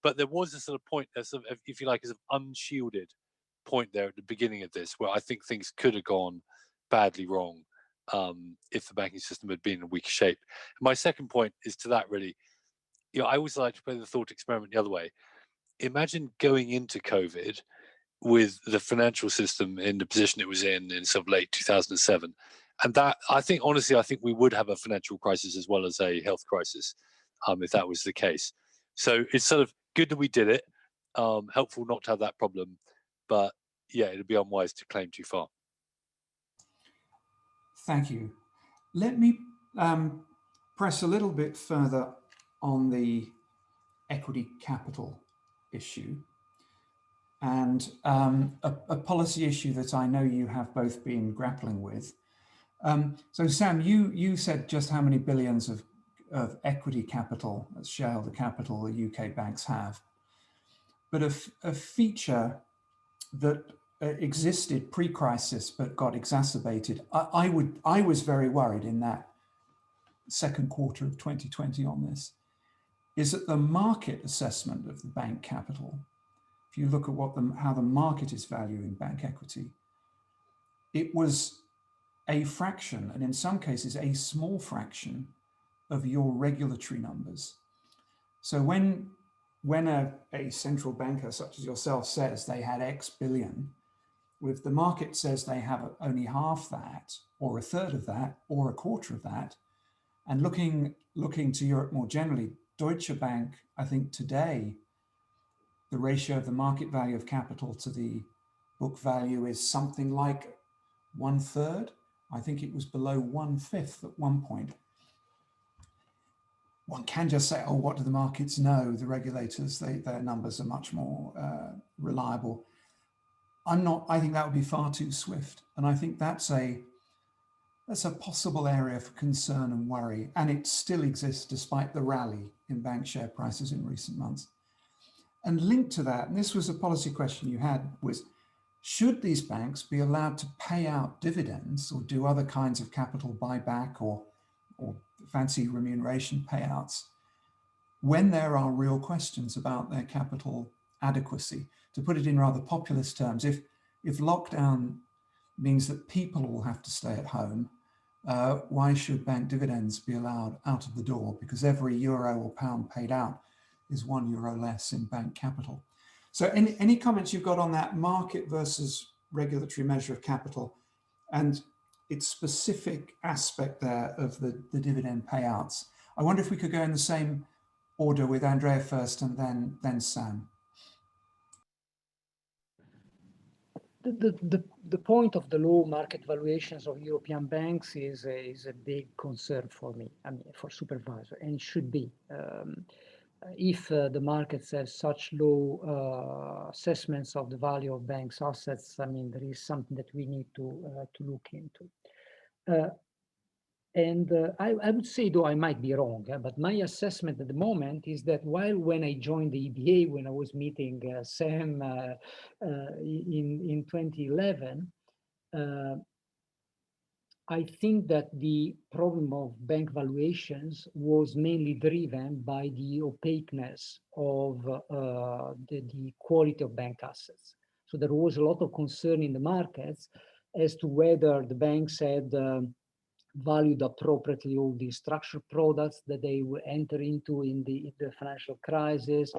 But there was a sort of point, if you like, as an unshielded point there at the beginning of this, where I think things could have gone badly wrong if the banking system had been in weaker shape. And my second point is to that, really. I always like to play the thought experiment the other way. Imagine going into COVID with the financial system in the position it was in sort of late 2007. And that, I think, honestly, I think we would have a financial crisis as well as a health crisis if that was the case. So it's sort of good that we did it, helpful not to have that problem, but yeah, it'd be unwise to claim too far. Thank you. Let me press a little bit further on the equity capital issue, and a policy issue that I know you have both been grappling with. So Sam, you said just how many billions of equity capital, shareholder capital, the UK banks have. But a feature that existed pre-crisis but got exacerbated, I was very worried in that second quarter of 2020 on this, is that the market assessment of the bank capital, if you look at how the market is valuing bank equity, it was a fraction, and in some cases a small fraction, of your regulatory numbers. So when a central banker such as yourself says they had X billion, if the market says they have only half that, or a third of that, or a quarter of that, and looking to Europe more generally, Deutsche Bank, I think today, the ratio of the market value of capital to the book value is something like 1/3. I think it was below 1/5 at one point. One can just say, oh, what do the markets know? The regulators, their numbers are much more reliable. I think that would be far too swift. And I think that's a possible area for concern and worry. And it still exists despite the rally in bank share prices in recent months. And linked to that, and this was a policy question you had, was should these banks be allowed to pay out dividends or do other kinds of capital buyback or fancy remuneration payouts when there are real questions about their capital adequacy? To put it in rather populist terms, if lockdown means that people will have to stay at home, why should bank dividends be allowed out of the door? Because every euro or pound paid out is €1 less in bank capital. So any comments you've got on that market versus regulatory measure of capital and its specific aspect there of the dividend payouts? I wonder if we could go in the same order with Andrea first and then Sam. The point of the low market valuations of European banks is a big concern for me, I mean, for Supervisor, and it should be. If the markets have such low assessments of the value of banks' assets, I mean, there is something that we need to look into. I would say, though I might be wrong, but my assessment at the moment is that when I joined the EBA, when I was meeting Sam in 2011, I think that the problem of bank valuations was mainly driven by the opaqueness of the quality of bank assets. So there was a lot of concern in the markets as to whether the banks had valued appropriately all the structured products that they would enter into in the financial crisis.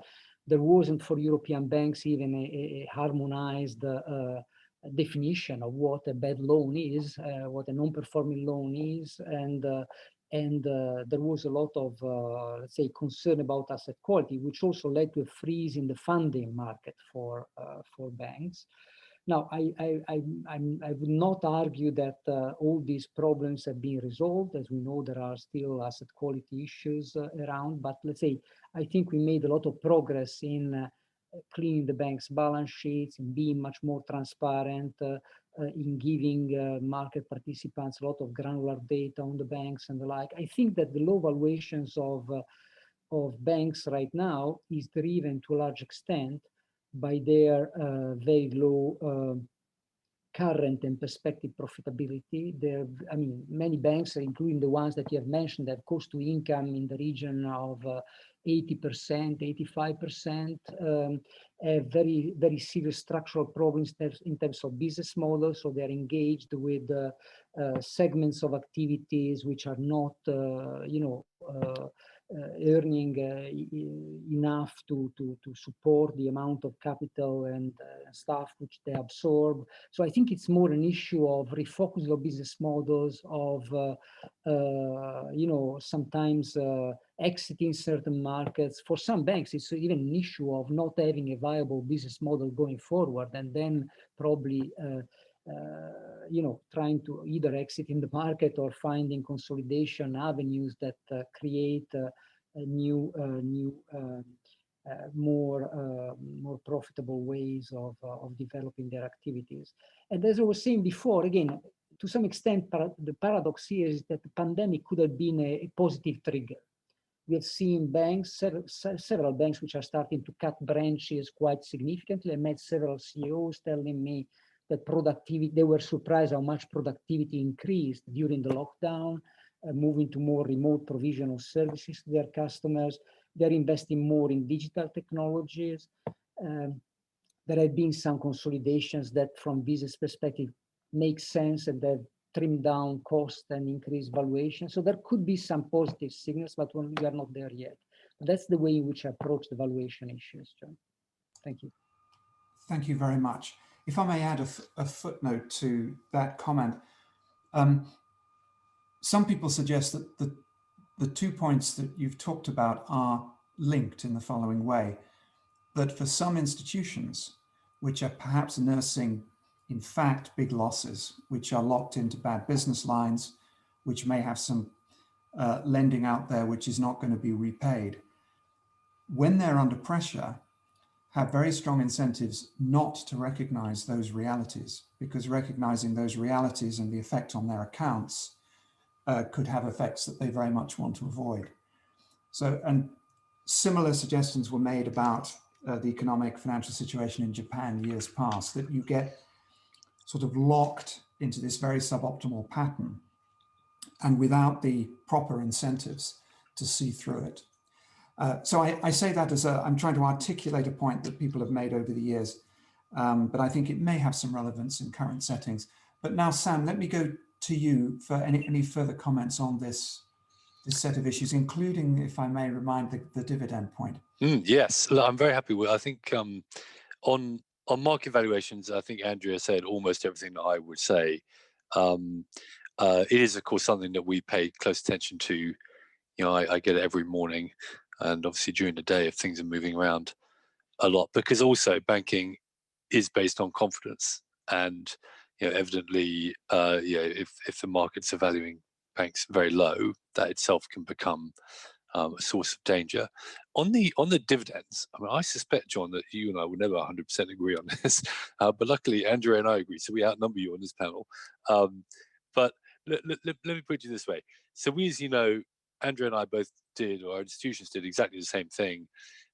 There wasn't for European banks even a harmonized definition of what a bad loan is, what a non-performing loan is, and there was a lot of, let's say, concern about asset quality, which also led to a freeze in the funding market for banks. Now, I would not argue that all these problems have been resolved. As we know, there are still asset quality issues around, but let's say, I think we made a lot of progress in cleaning the bank's balance sheets, in being much more transparent, in giving market participants a lot of granular data on the banks and the like. I think that the low valuations of banks right now is driven to a large extent by their very low current and perspective profitability. I mean, many banks, including the ones that you have mentioned, have cost to income in the region of 80%, 85%, have very, very serious structural problems in terms of business models. So they're engaged with segments of activities which are not, earning enough to support the amount of capital and stuff which they absorb. So I think it's more an issue of refocusing of business models, of sometimes exiting certain markets. For some banks, it's even an issue of not having a viable business model going forward, and then probably trying to either exit in the market or finding consolidation avenues that create more profitable ways of developing their activities. And as I was saying before, again, to some extent, the paradox here is that the pandemic could have been a positive trigger. We have seen banks, several banks which are starting to cut branches quite significantly. I met several CEOs telling me that productivity, they were surprised how much productivity increased during the lockdown, moving to more remote provision of services to their customers. They're investing more in digital technologies. There have been some consolidations that from business perspective make sense, and they've trimmed down cost and increased valuation. So there could be some positive signals, but we are not there yet. That's the way in which I approach the valuation issues, John. Thank you. Thank you very much. If I may add a footnote to that comment, some people suggest that the 2 points that you've talked about are linked in the following way, that for some institutions, which are perhaps nursing, in fact, big losses, which are locked into bad business lines, which may have some lending out there which is not going to be repaid, when they're under pressure, have very strong incentives not to recognize those realities, because recognizing those realities and the effect on their accounts could have effects that they very much want to avoid. So, and similar suggestions were made about the economic financial situation in Japan years past, that you get sort of locked into this very suboptimal pattern and without the proper incentives to see through it. So I say that as I'm trying to articulate a point that people have made over the years, but I think it may have some relevance in current settings. But now, Sam, let me go to you for any further comments on this set of issues, including, if I may remind, the dividend point. Yes, I'm very happy with. I think on market valuations, I think Andrea said almost everything that I would say. It is, of course, something that we pay close attention to. You know, I get it every morning, and obviously during the day if things are moving around a lot, because also banking is based on confidence, and evidently, if the markets are valuing banks very low, that itself can become a source of danger. On the dividends, I mean, I suspect, John, that you and I would never 100% agree on this, but luckily Andrea and I agree, so we outnumber you on this panel. But let me put it this way. So we, as you know, Andrea and I both did, or our institutions did exactly the same thing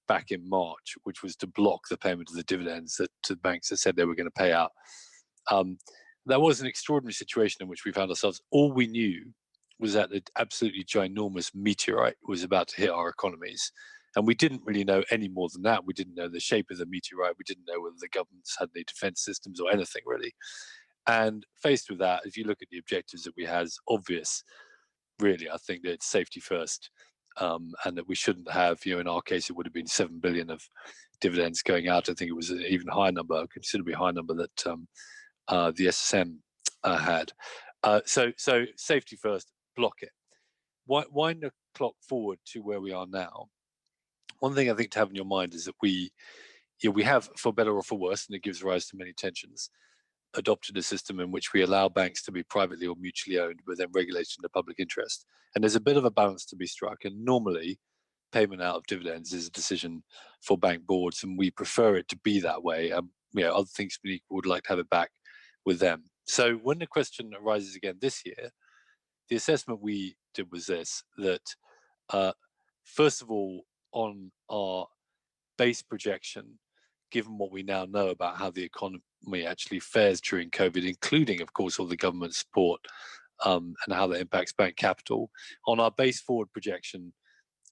back in March, which was to block the payment of the dividends that to the banks that said they were going to pay out. That was an extraordinary situation in which we found ourselves. All we knew was that an absolutely ginormous meteorite was about to hit our economies. And we didn't really know any more than that. We didn't know the shape of the meteorite. We didn't know whether the governments had any defense systems or anything really. And faced with that, if you look at the objectives that we had, it's obvious, really, I think that it's safety first, and that we shouldn't have, in our case, it would have been 7 billion of dividends going out. I think it was an even higher number, a considerably higher number that the SSM had. So safety first, block it. Wind the clock forward to where we are now. One thing I think to have in your mind is that we have, for better or for worse, and it gives rise to many tensions, adopted a system in which we allow banks to be privately or mutually owned, but then regulated in the public interest. And there's a bit of a balance to be struck. And normally, payment out of dividends is a decision for bank boards, and we prefer it to be that way. Other things we would like to have it back with them. So when the question arises again this year, the assessment we did was this, that first of all, on our base projection, given what we now know about how the economy actually fares during COVID, including, of course, all the government support and how that impacts bank capital, on our base forward projection,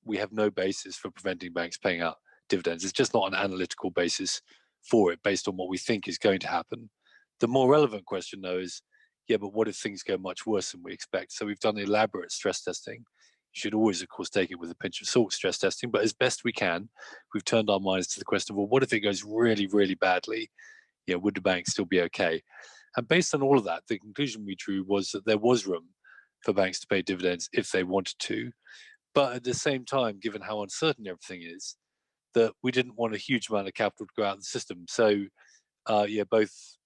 we have no basis for preventing banks paying out dividends. It's just not an analytical basis for it based on what we think is going to happen. The more relevant question, though, is, but what if things go much worse than we expect? So we've done elaborate stress testing You should always, of course, take it with a pinch of salt, stress testing, but as best we can, we've turned our minds to the question of, well, what if it goes really, really badly? Would the bank still be okay? And based on all of that, the conclusion we drew was that there was room for banks to pay dividends if they wanted to. But at the same time, given how uncertain everything is, that we didn't want a huge amount of capital to go out of the system. So, both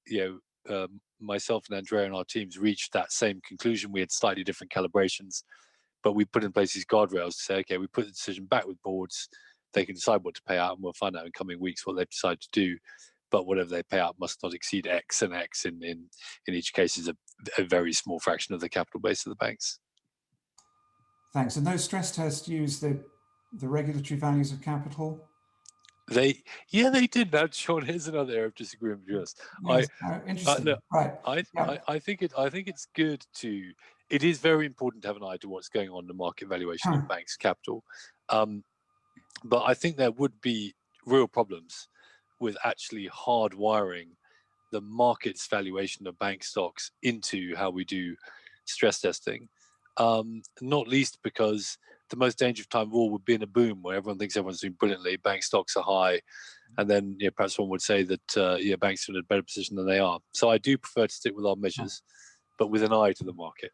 myself and Andrea and our teams reached that same conclusion. We had slightly different calibrations, but we put in place these guardrails to say, okay, we put the decision back with boards. They can decide what to pay out, and we'll find out in coming weeks what they decide to do. But whatever they pay out must not exceed X, and X in each case is a very small fraction of the capital base of the banks. Thanks. And those stress tests use the regulatory values of capital? They did. Now, Sean, here's another area of disagreement between us. Yes, interesting. Right. I think it's good to. It is very important to have an eye to what's going on in the market valuation of banks' capital, but I think there would be real problems with actually hardwiring the market's valuation of bank stocks into how we do stress testing. Not least because the most dangerous time of all would be in a boom where everyone thinks everyone's doing brilliantly, bank stocks are high, and then perhaps one would say that banks are in a better position than they are. So I do prefer to stick with our measures, but with an eye to the market.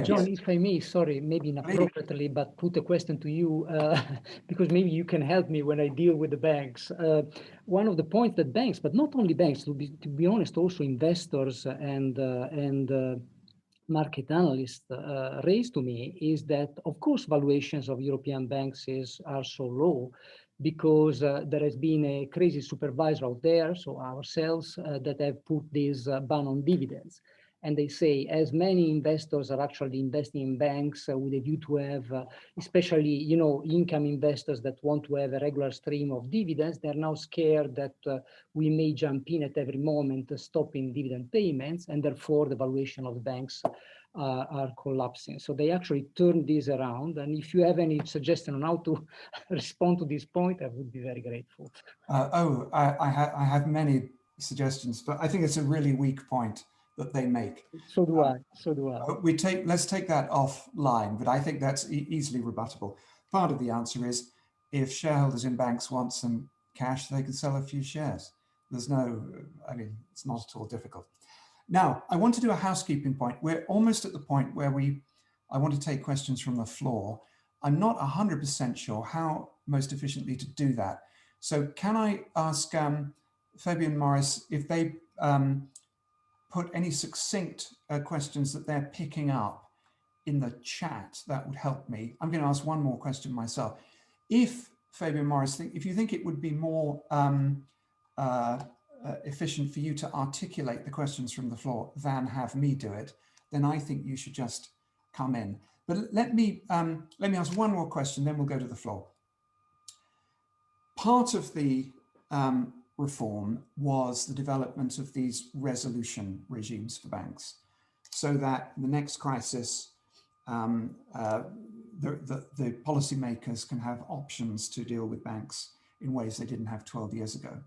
John, if I may, sorry, maybe inappropriately, but put a question to you because maybe you can help me when I deal with the banks. One of the points that banks, but not only banks, to be honest, also investors and market analysts raised to me is that, of course, valuations of European banks are so low because there has been a crazy supervisor out there, so ourselves, that have put this ban on dividends. And they say, as many investors are actually investing in banks with a view to have, especially, income investors that want to have a regular stream of dividends, they're now scared that we may jump in at every moment, stopping dividend payments, and therefore the valuation of the banks are collapsing. So they actually turned this around. And if you have any suggestion on how to respond to this point, I would be very grateful. I have many suggestions, but I think it's a really weak point that they make. So do I. Let's take that offline, but I think that's easily rebuttable. Part of the answer is if shareholders in banks want some cash, they can sell a few shares. It's not at all difficult. Now, I want to do a housekeeping point. We're almost at the point where I want to take questions from the floor. I'm not 100% sure how most efficiently to do that. So can I ask Fabian Morris if they put any succinct questions that they're picking up in the chat? That would help me. I'm going to ask one more question myself. If Fabian Morris, if you think it would be more efficient for you to articulate the questions from the floor than have me do it, then I think you should just come in. But let me ask one more question, then we'll go to the floor. Part of the reform was the development of these resolution regimes for banks, so that in the next crisis, the policymakers can have options to deal with banks in ways they didn't have 12 years ago.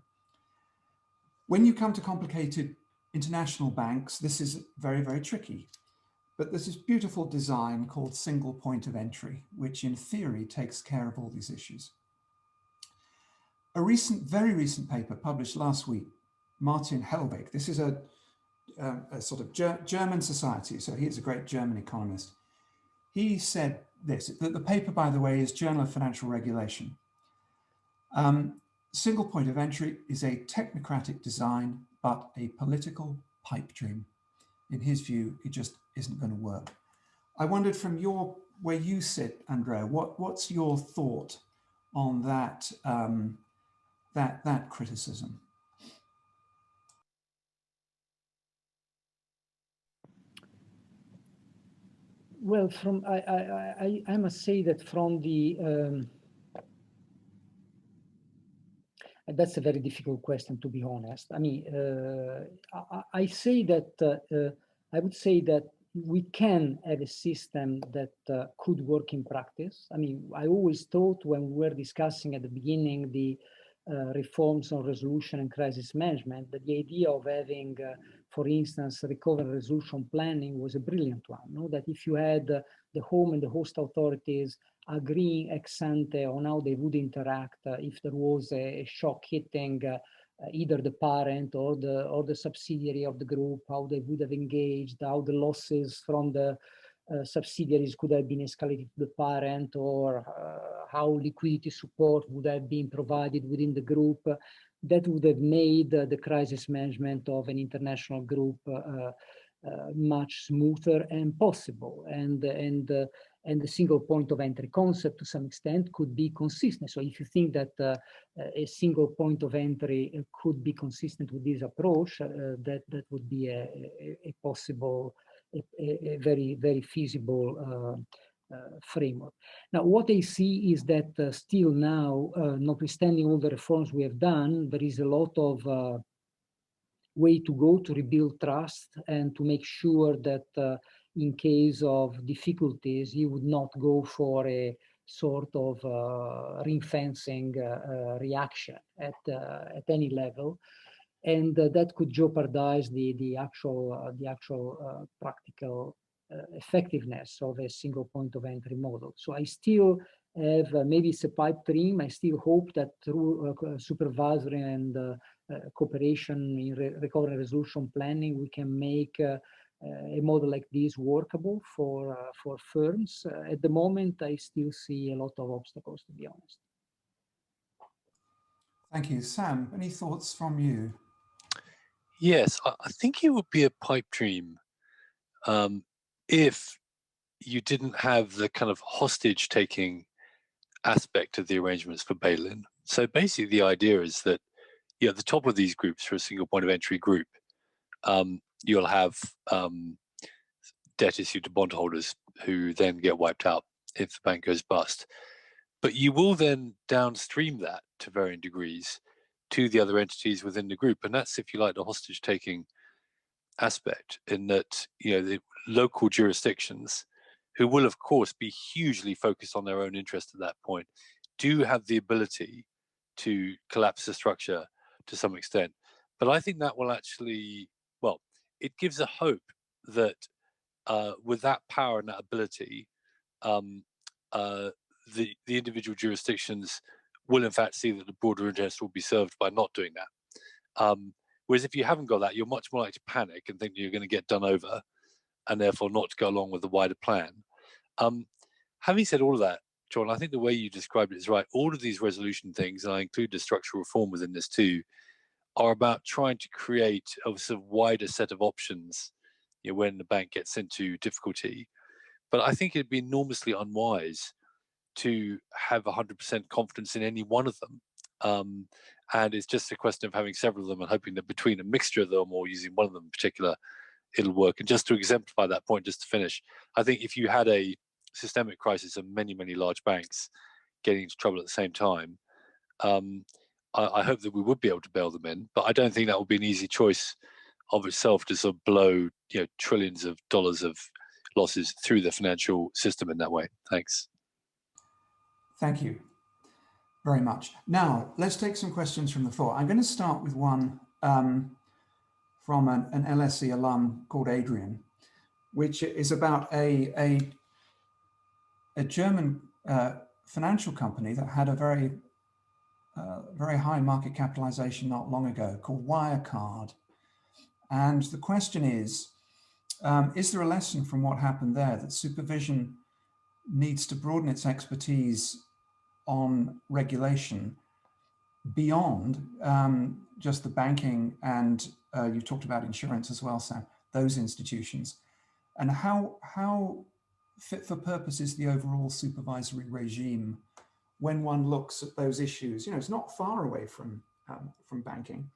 When you come to complicated international banks, this is very, very tricky. But there's this beautiful design called single point of entry, which in theory takes care of all these issues. A very recent paper published last week, Martin Hellwig, this is a sort of German society, so he is a great German economist. He said this, that the paper, by the way, is Journal of Financial Regulation. Single point of entry is a technocratic design, but a political pipe dream. In his view, it just isn't going to work. I wondered from where you sit, Andrea, what's your thought on that, that criticism? Well, I must say that from the that's a very difficult question, to be honest. I mean, I would say that we can have a system that could work in practice. I mean, I always thought when we were discussing at the beginning the reforms on resolution and crisis management, that the idea of having, for instance, recovery and resolution planning was a brilliant one. No? That if you had the home and the host authorities agreeing ex ante on how they would interact if there was a shock hitting either the parent or the subsidiary of the group, how they would have engaged, how the losses from the subsidiaries could have been escalated to the parent, or how liquidity support would have been provided within the group. That would have made the crisis management of an international group much smoother and possible. And the single point of entry concept to some extent could be consistent. So if you think that a single point of entry could be consistent with this approach, that would be a possible, a very, very feasible framework. Now, what I see is that still now, notwithstanding all the reforms we have done, there is a lot of way to go to rebuild trust and to make sure that in case of difficulties, you would not go for a sort of ring-fencing reaction at any level, and that could jeopardize the actual practical effectiveness of a single point of entry model. So I still have, maybe it's a pipe dream, I still hope that through supervisory and cooperation in recovery and resolution planning, we can make a model like this workable for firms. At the moment, I still see a lot of obstacles, to be honest. Thank you. Sam, any thoughts from you? Yes, I think it would be a pipe dream if you didn't have the kind of hostage-taking aspect of the arrangements for bail-in. So basically the idea is that at the top of these groups, for a single point of entry group, you'll have debt issued to bondholders who then get wiped out if the bank goes bust. But you will then downstream that to varying degrees to the other entities within the group. And that's, if you like, the hostage-taking aspect, in that, the local jurisdictions, who will, of course, be hugely focused on their own interest at that point, do have the ability to collapse the structure to some extent. But I think that will actually, it gives a hope that with that power and that ability, the individual jurisdictions will in fact see that the broader interest will be served by not doing that. Whereas if you haven't got that, you're much more likely to panic and think you're going to get done over, and therefore not to go along with the wider plan. Having said all of that, John, I think the way you described it is right. All of these resolution things, and I include the structural reform within this too, are about trying to create a sort of wider set of options when the bank gets into difficulty. But I think it'd be enormously unwise to have 100% confidence in any one of them. And it's just a question of having several of them and hoping that between a mixture of them, or using one of them in particular, it'll work. And just to exemplify that point, just to finish, I think if you had a systemic crisis of many, many large banks getting into trouble at the same time, I hope that we would be able to bail them in, but I don't think that would be an easy choice of itself to sort of blow trillions of dollars of losses through the financial system in that way. Thanks. Thank you very much. Now, let's take some questions from the floor. I'm going to start with one from an LSE alum called Adrian, which is about a German financial company that had a very high market capitalization not long ago, called Wirecard. And the question is there a lesson from what happened there that supervision needs to broaden its expertise on regulation beyond just the banking, and you talked about insurance as well, Sam, those institutions, and how fit for purpose is the overall supervisory regime when one looks at those issues? It's not far away from banking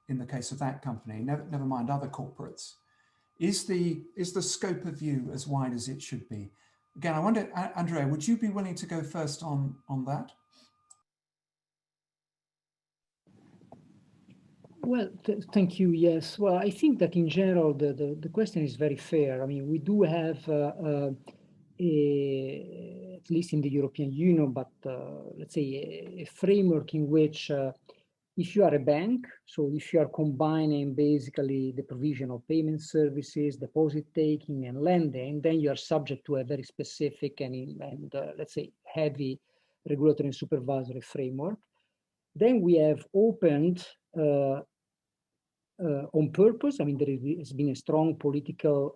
in the case of that company, never mind other corporates. Is the scope of view as wide as it should be? Again, I wonder, Andrea, would you be willing to go first on that? Well, thank you. Yes. Well, I think that in general, the question is very fair. I mean, we do have, at least in the European Union, but let's say a framework in which if you are a bank, so if you are combining basically the provision of payment services, deposit taking and lending, then you are subject to a very specific and let's say heavy regulatory and supervisory framework. Then we have opened on purpose. I mean, there has been a strong political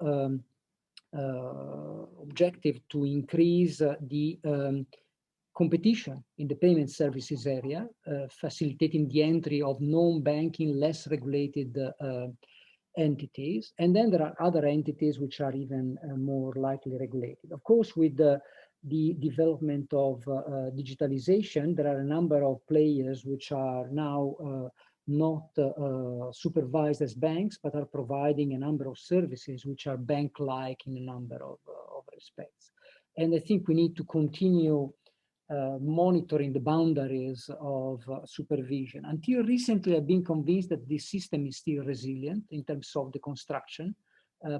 objective to increase the competition in the payment services area, facilitating the entry of non-banking, less regulated entities. And then there are other entities which are even more lightly regulated. Of course, with the development of digitalization, there are a number of players which are now not supervised as banks, but are providing a number of services which are bank-like in a number of respects. And I think we need to continue monitoring the boundaries of supervision. Until recently, I've been convinced that this system is still resilient in terms of the construction,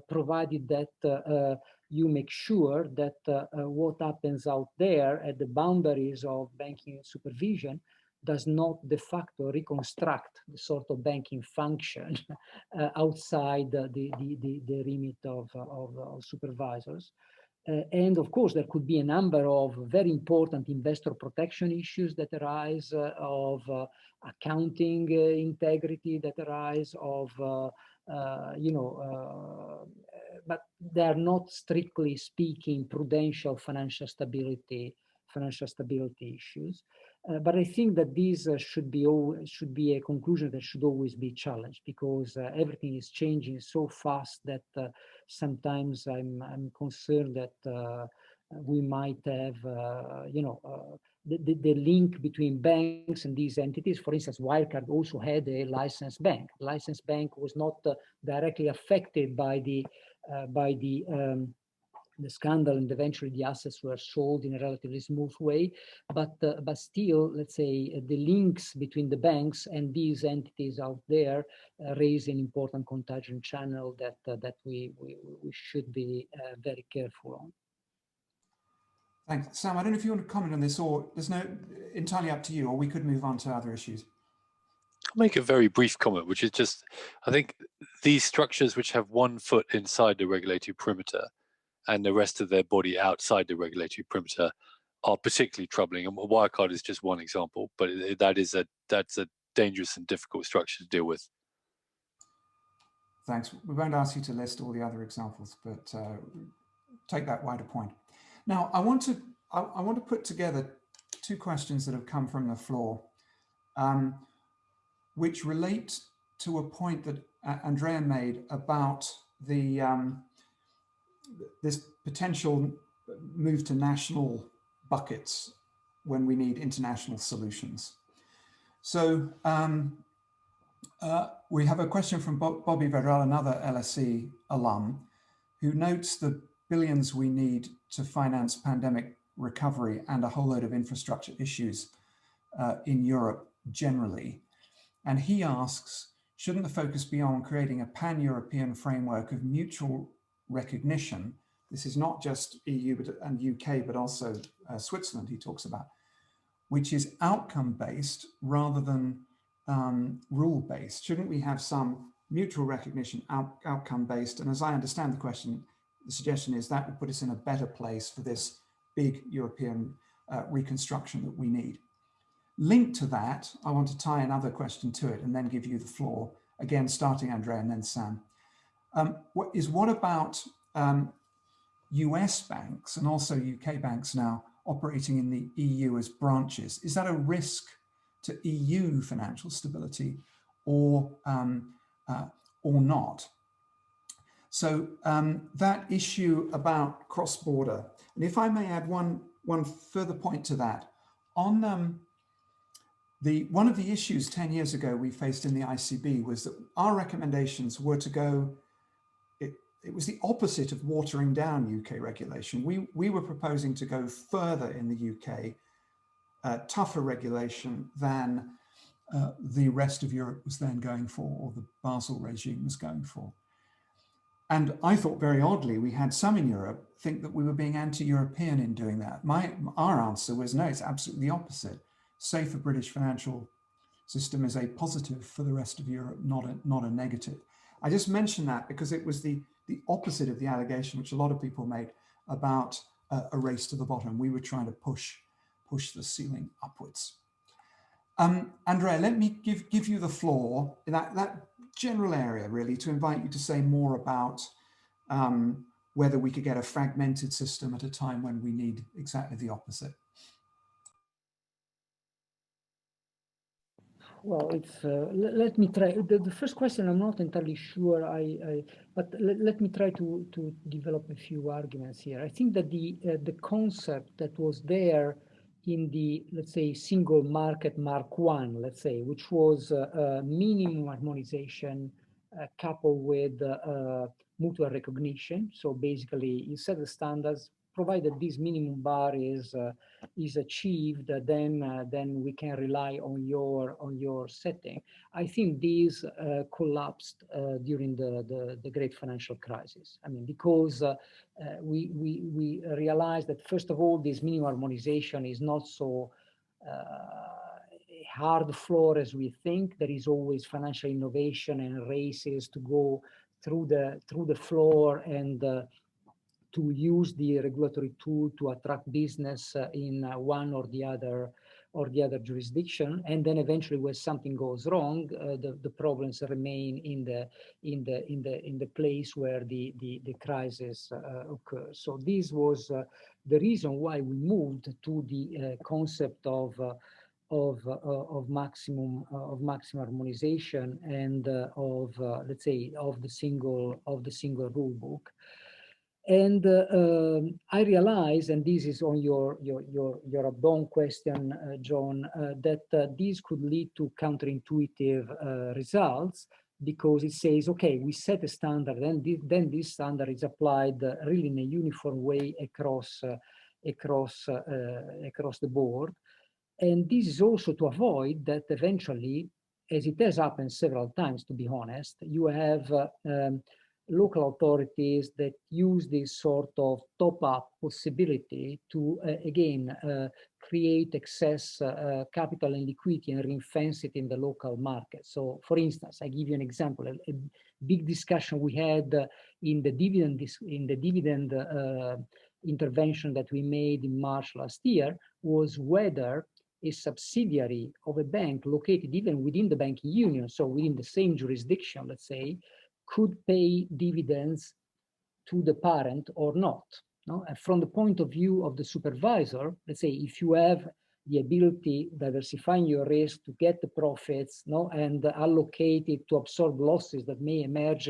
provided that you make sure that what happens out there at the boundaries of banking supervision does not de facto reconstruct the sort of banking function outside the remit of supervisors. And of course, there could be a number of very important investor protection issues that arise, of accounting integrity that arise, of, but they are not strictly speaking prudential financial stability issues. But I think that these should be a conclusion that should always be challenged, because everything is changing so fast that sometimes I'm concerned that we might have, the link between banks and these entities. For instance, Wirecard also had a licensed bank. The licensed bank was not directly affected by the scandal, and eventually the assets were sold in a relatively smooth way. But still, let's say, the links between the banks and these entities out there raise an important contagion channel that we should be very careful on. Thanks. Sam, I don't know if you want to comment on this, or there's entirely up to you, or we could move on to other issues. I'll make a very brief comment, which is just, I think these structures which have one foot inside the regulatory perimeter and the rest of their body outside the regulatory perimeter are particularly troubling. And Wirecard is just one example, but that's a dangerous and difficult structure to deal with. Thanks. We won't ask you to list all the other examples, but take that wider point. Now, I want to put together two questions that have come from the floor, which relate to a point that Andrea made about the this potential move to national buckets when we need international solutions. So we have a question from Bobby Vedral, another LSE alum, who notes the billions we need to finance pandemic recovery and a whole load of infrastructure issues in Europe generally. And he asks, shouldn't the focus be on creating a pan-European framework of mutual recognition? This is not just EU and UK, but also Switzerland, he talks about, which is outcome-based rather than rule-based. Shouldn't we have some mutual recognition, outcome-based? And as I understand the question, the suggestion is that would put us in a better place for this big European reconstruction that we need. Linked to that, I want to tie another question to it and then give you the floor, again, starting Andrea and then Sam. What about US banks and also UK banks now operating in the EU as branches? Is that a risk to EU financial stability or not? So that issue about cross-border, and if I may add one further point to that, on one of the issues 10 years ago we faced in the ICB was that our recommendations were to go, it was the opposite of watering down UK regulation. We were proposing to go further in the UK, tougher regulation than the rest of Europe was then going for, or the Basel regime was going for. And I thought very oddly, we had some in Europe think that we were being anti-European in doing that. Our answer was no, it's absolutely the opposite. Safer British financial system is a positive for the rest of Europe, not a negative. I just mention that because it was the opposite of the allegation which a lot of people made about a race to the bottom. We were trying to push the ceiling upwards. Andrea, let me give you the floor in that general area, really, to invite you to say more about whether we could get a fragmented system at a time when we need exactly the opposite. Well, it's let me try. The first question, I'm not entirely sure. But let me try to develop a few arguments here. I think that the concept that was there in the, let's say, single market Mark I, let's say, which was minimum harmonization coupled with mutual recognition. So basically, you set the standards, provided this minimum bar is achieved, then we can rely on your setting. I think these collapsed during the great financial crisis. I mean, because we realized that, first of all, this minimum harmonization is not so hard floor as we think. There is always financial innovation and races to go through the floor and to use the regulatory tool to attract business in one or the other jurisdiction, and then eventually, when something goes wrong, the problems remain in the place where the crisis occurs. So this was the reason why we moved to the concept of maximum harmonization and let's say of the single rule book. And I realize, and this is on your add-on question, John, that this could lead to counterintuitive results, because it says, okay, we set a standard, and then this standard is applied really in a uniform way across the board. And this is also to avoid that eventually, as it has happened several times, to be honest, you have local authorities that use this sort of top-up possibility to, again, create excess capital and liquidity and ring-fence it in the local market. So, for instance, I give you an example. A big discussion we had in the dividend intervention that we made in March last year was whether a subsidiary of a bank located even within the banking union, so within the same jurisdiction, let's say, could pay dividends to the parent or not. No? And from the point of view of the supervisor, let's say if you have the ability, diversifying your risk to get the profits, no, and allocate it to absorb losses that may emerge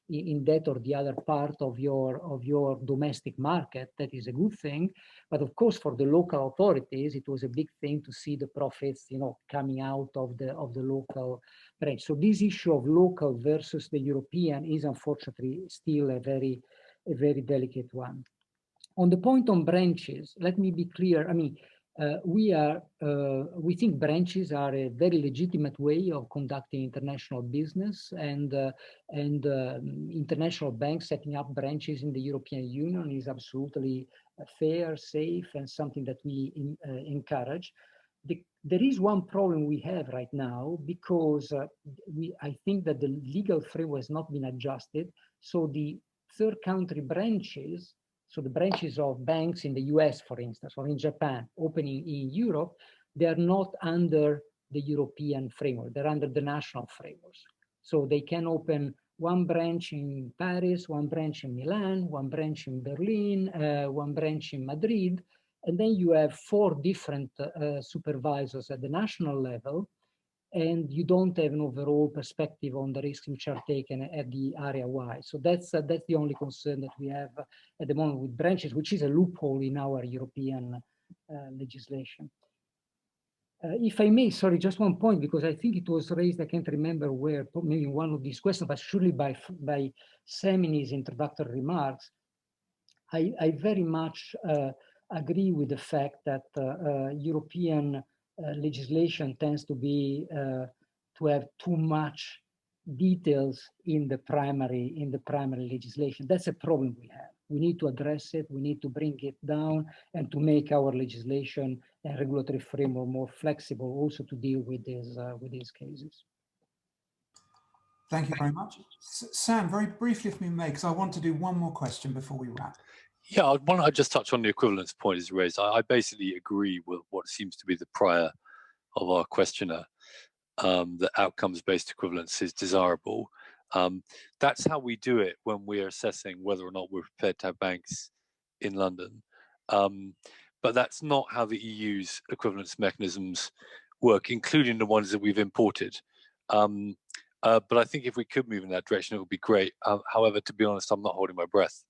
in that or the other part of your domestic market, that is a good thing. But of course, for the local authorities, it was a big thing to see the profits, coming out of the local branch. So this issue of local versus the European is unfortunately still a very delicate one. On the point on branches, let me be clear. I mean, we think branches are a very legitimate way of conducting international business, and international banks setting up branches in the European Union is absolutely fair, safe, and something that we encourage. There is one problem we have right now, because I think that the legal framework has not been adjusted. So the third country branches, so the branches of banks in the US, for instance, or in Japan, opening in Europe, they are not under the European framework. They're under the national frameworks. So they can open one branch in Paris, one branch in Milan, one branch in Berlin, one branch in Madrid. And then you have 4 different supervisors at the national level, and you don't have an overall perspective on the risks which are taken at the area-wide. So that's the only concern that we have at the moment with branches, which is a loophole in our European legislation. If I may, sorry, just one point, because I think it was raised, I can't remember where, maybe one of these questions, but surely by Sam in his introductory remarks. I very much agree with the fact that European legislation tends to be to have too much details in the primary legislation. That's a problem we have. We need to address it. We need to bring it down and to make our legislation regulatory framework more flexible also to deal with these cases. Thank you very much. Sam, very briefly if we may, because I want to do one more question before we wrap. Yeah, why don't I just touch on the equivalence point as raised. I basically agree with what seems to be the prior of our questioner, that outcomes-based equivalence is desirable. That's how we do it when we are assessing whether or not we're prepared to have banks in London. But that's not how the EU's equivalence mechanisms work, including the ones that we've imported. But I think if we could move in that direction, it would be great. However, to be honest, I'm not holding my breath.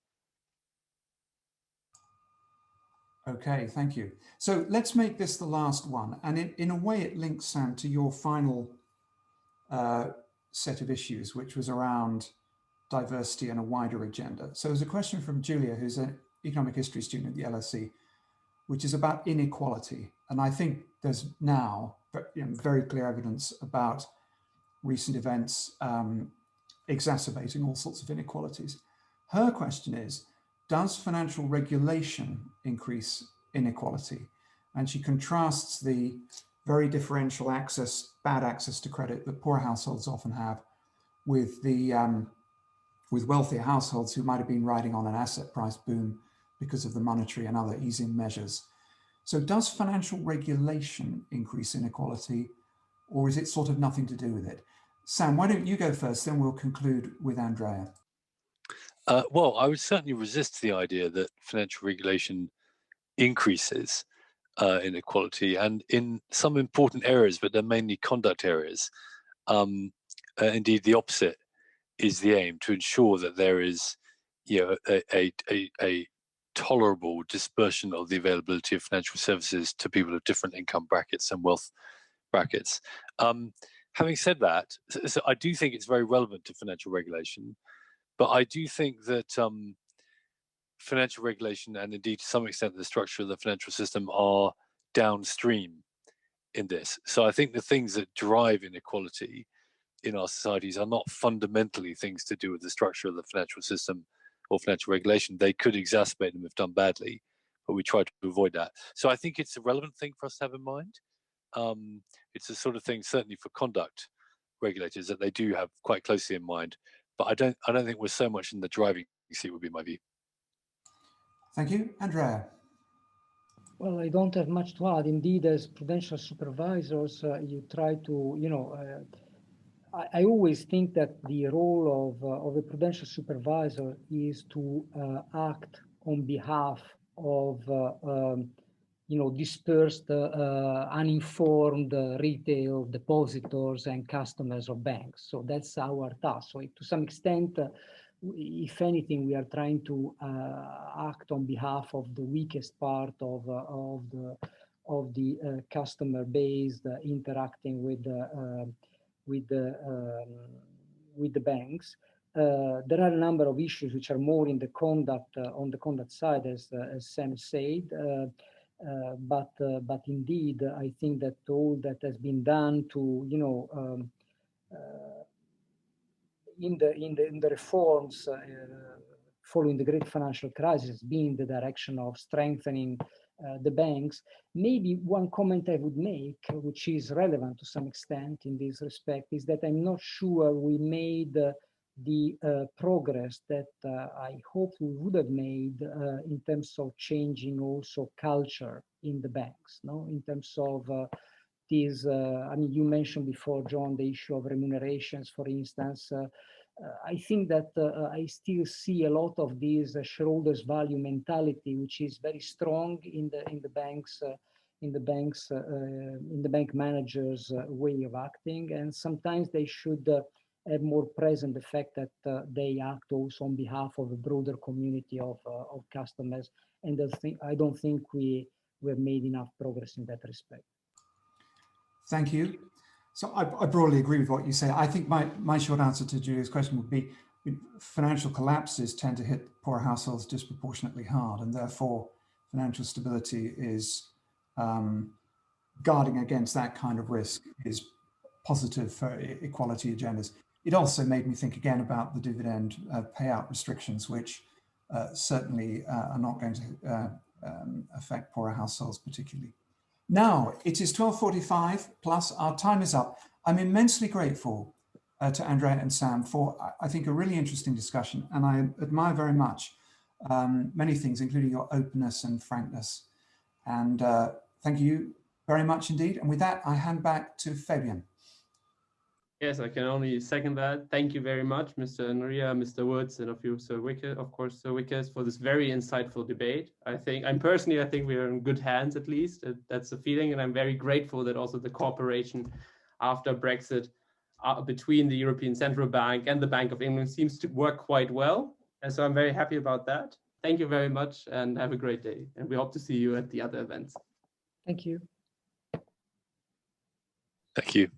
Okay, thank you. So let's make this the last one. And in a way, it links, Sam, to your final set of issues, which was around diversity and a wider agenda. So there's a question from Julia, who's an economic history student at the LSE, which is about inequality. And I think there's now very clear evidence about recent events exacerbating all sorts of inequalities. Her question is, does financial regulation increase inequality? And she contrasts the very differential access, bad access to credit that poor households often have with the with wealthier households who might have been riding on an asset price boom because of the monetary and other easing measures. So does financial regulation increase inequality, or is it sort of nothing to do with it? Sam, why don't you go first, then we'll conclude with Andrea. Well, I would certainly resist the idea that financial regulation increases inequality, and in some important areas, but they're mainly conduct areas. Indeed, the opposite is the aim, to ensure that there is, a tolerable dispersion of the availability of financial services to people of different income brackets and wealth brackets. Having said that, so I do think it's very relevant to financial regulation, but I do think that financial regulation, and indeed to some extent the structure of the financial system, are downstream in this. So I think the things that drive inequality in our societies are not fundamentally things to do with the structure of the financial system or financial regulation. They could exacerbate them if done badly, but we try to avoid that. So I think it's a relevant thing for us to have in mind. It's a sort of thing, certainly for conduct regulators, that they do have quite closely in mind. But I don't think we're so much in the driving seat, would be my view. Thank you. Andrea? Well, I don't have much to add. Indeed, as prudential supervisors, you try to, I always think that the role of a prudential supervisor is to act on behalf of, dispersed, uninformed retail depositors and customers of banks. So that's our task. So to some extent, if anything, we are trying to act on behalf of the weakest part of the customer base interacting with the banks. There are a number of issues which are more in the conduct on the conduct side, as Sam said. But indeed, I think that all that has been done to in the reforms following the great financial crisis, being the direction of strengthening the banks. Maybe one comment I would make, which is relevant to some extent in this respect, is that I'm not sure we made the progress that I hoped we would have made in terms of changing also culture in the banks, no? In terms of these, I mean, you mentioned before, John, the issue of remunerations, for instance. I think that I still see a lot of these shareholders' value mentality, which is very strong in the bank managers' way of acting, and sometimes they should have more present the fact that they act also on behalf of a broader community of customers, and I don't think we have made enough progress in that respect. Thank you. So I broadly agree with what you say. I think my short answer to Julia's question would be financial collapses tend to hit poor households disproportionately hard, and therefore financial stability is guarding against that kind of risk is positive for equality agendas. It also made me think again about the dividend payout restrictions, which certainly are not going to affect poorer households particularly. Now, it is 12:45 plus, our time is up. I'm immensely grateful to Andrea and Sam for, I think, a really interesting discussion, and I admire very much many things, including your openness and frankness. And thank you very much indeed. And with that, I hand back to Fabian. Yes, I can only second that. Thank you very much, Mr. Enria, Mr. Woods, and Sir Wickes, for this very insightful debate. I think we are in good hands, at least. That's the feeling, and I'm very grateful that also the cooperation after Brexit between the European Central Bank and the Bank of England seems to work quite well. And so I'm very happy about that. Thank you very much and have a great day. And we hope to see you at the other events. Thank you. Thank you.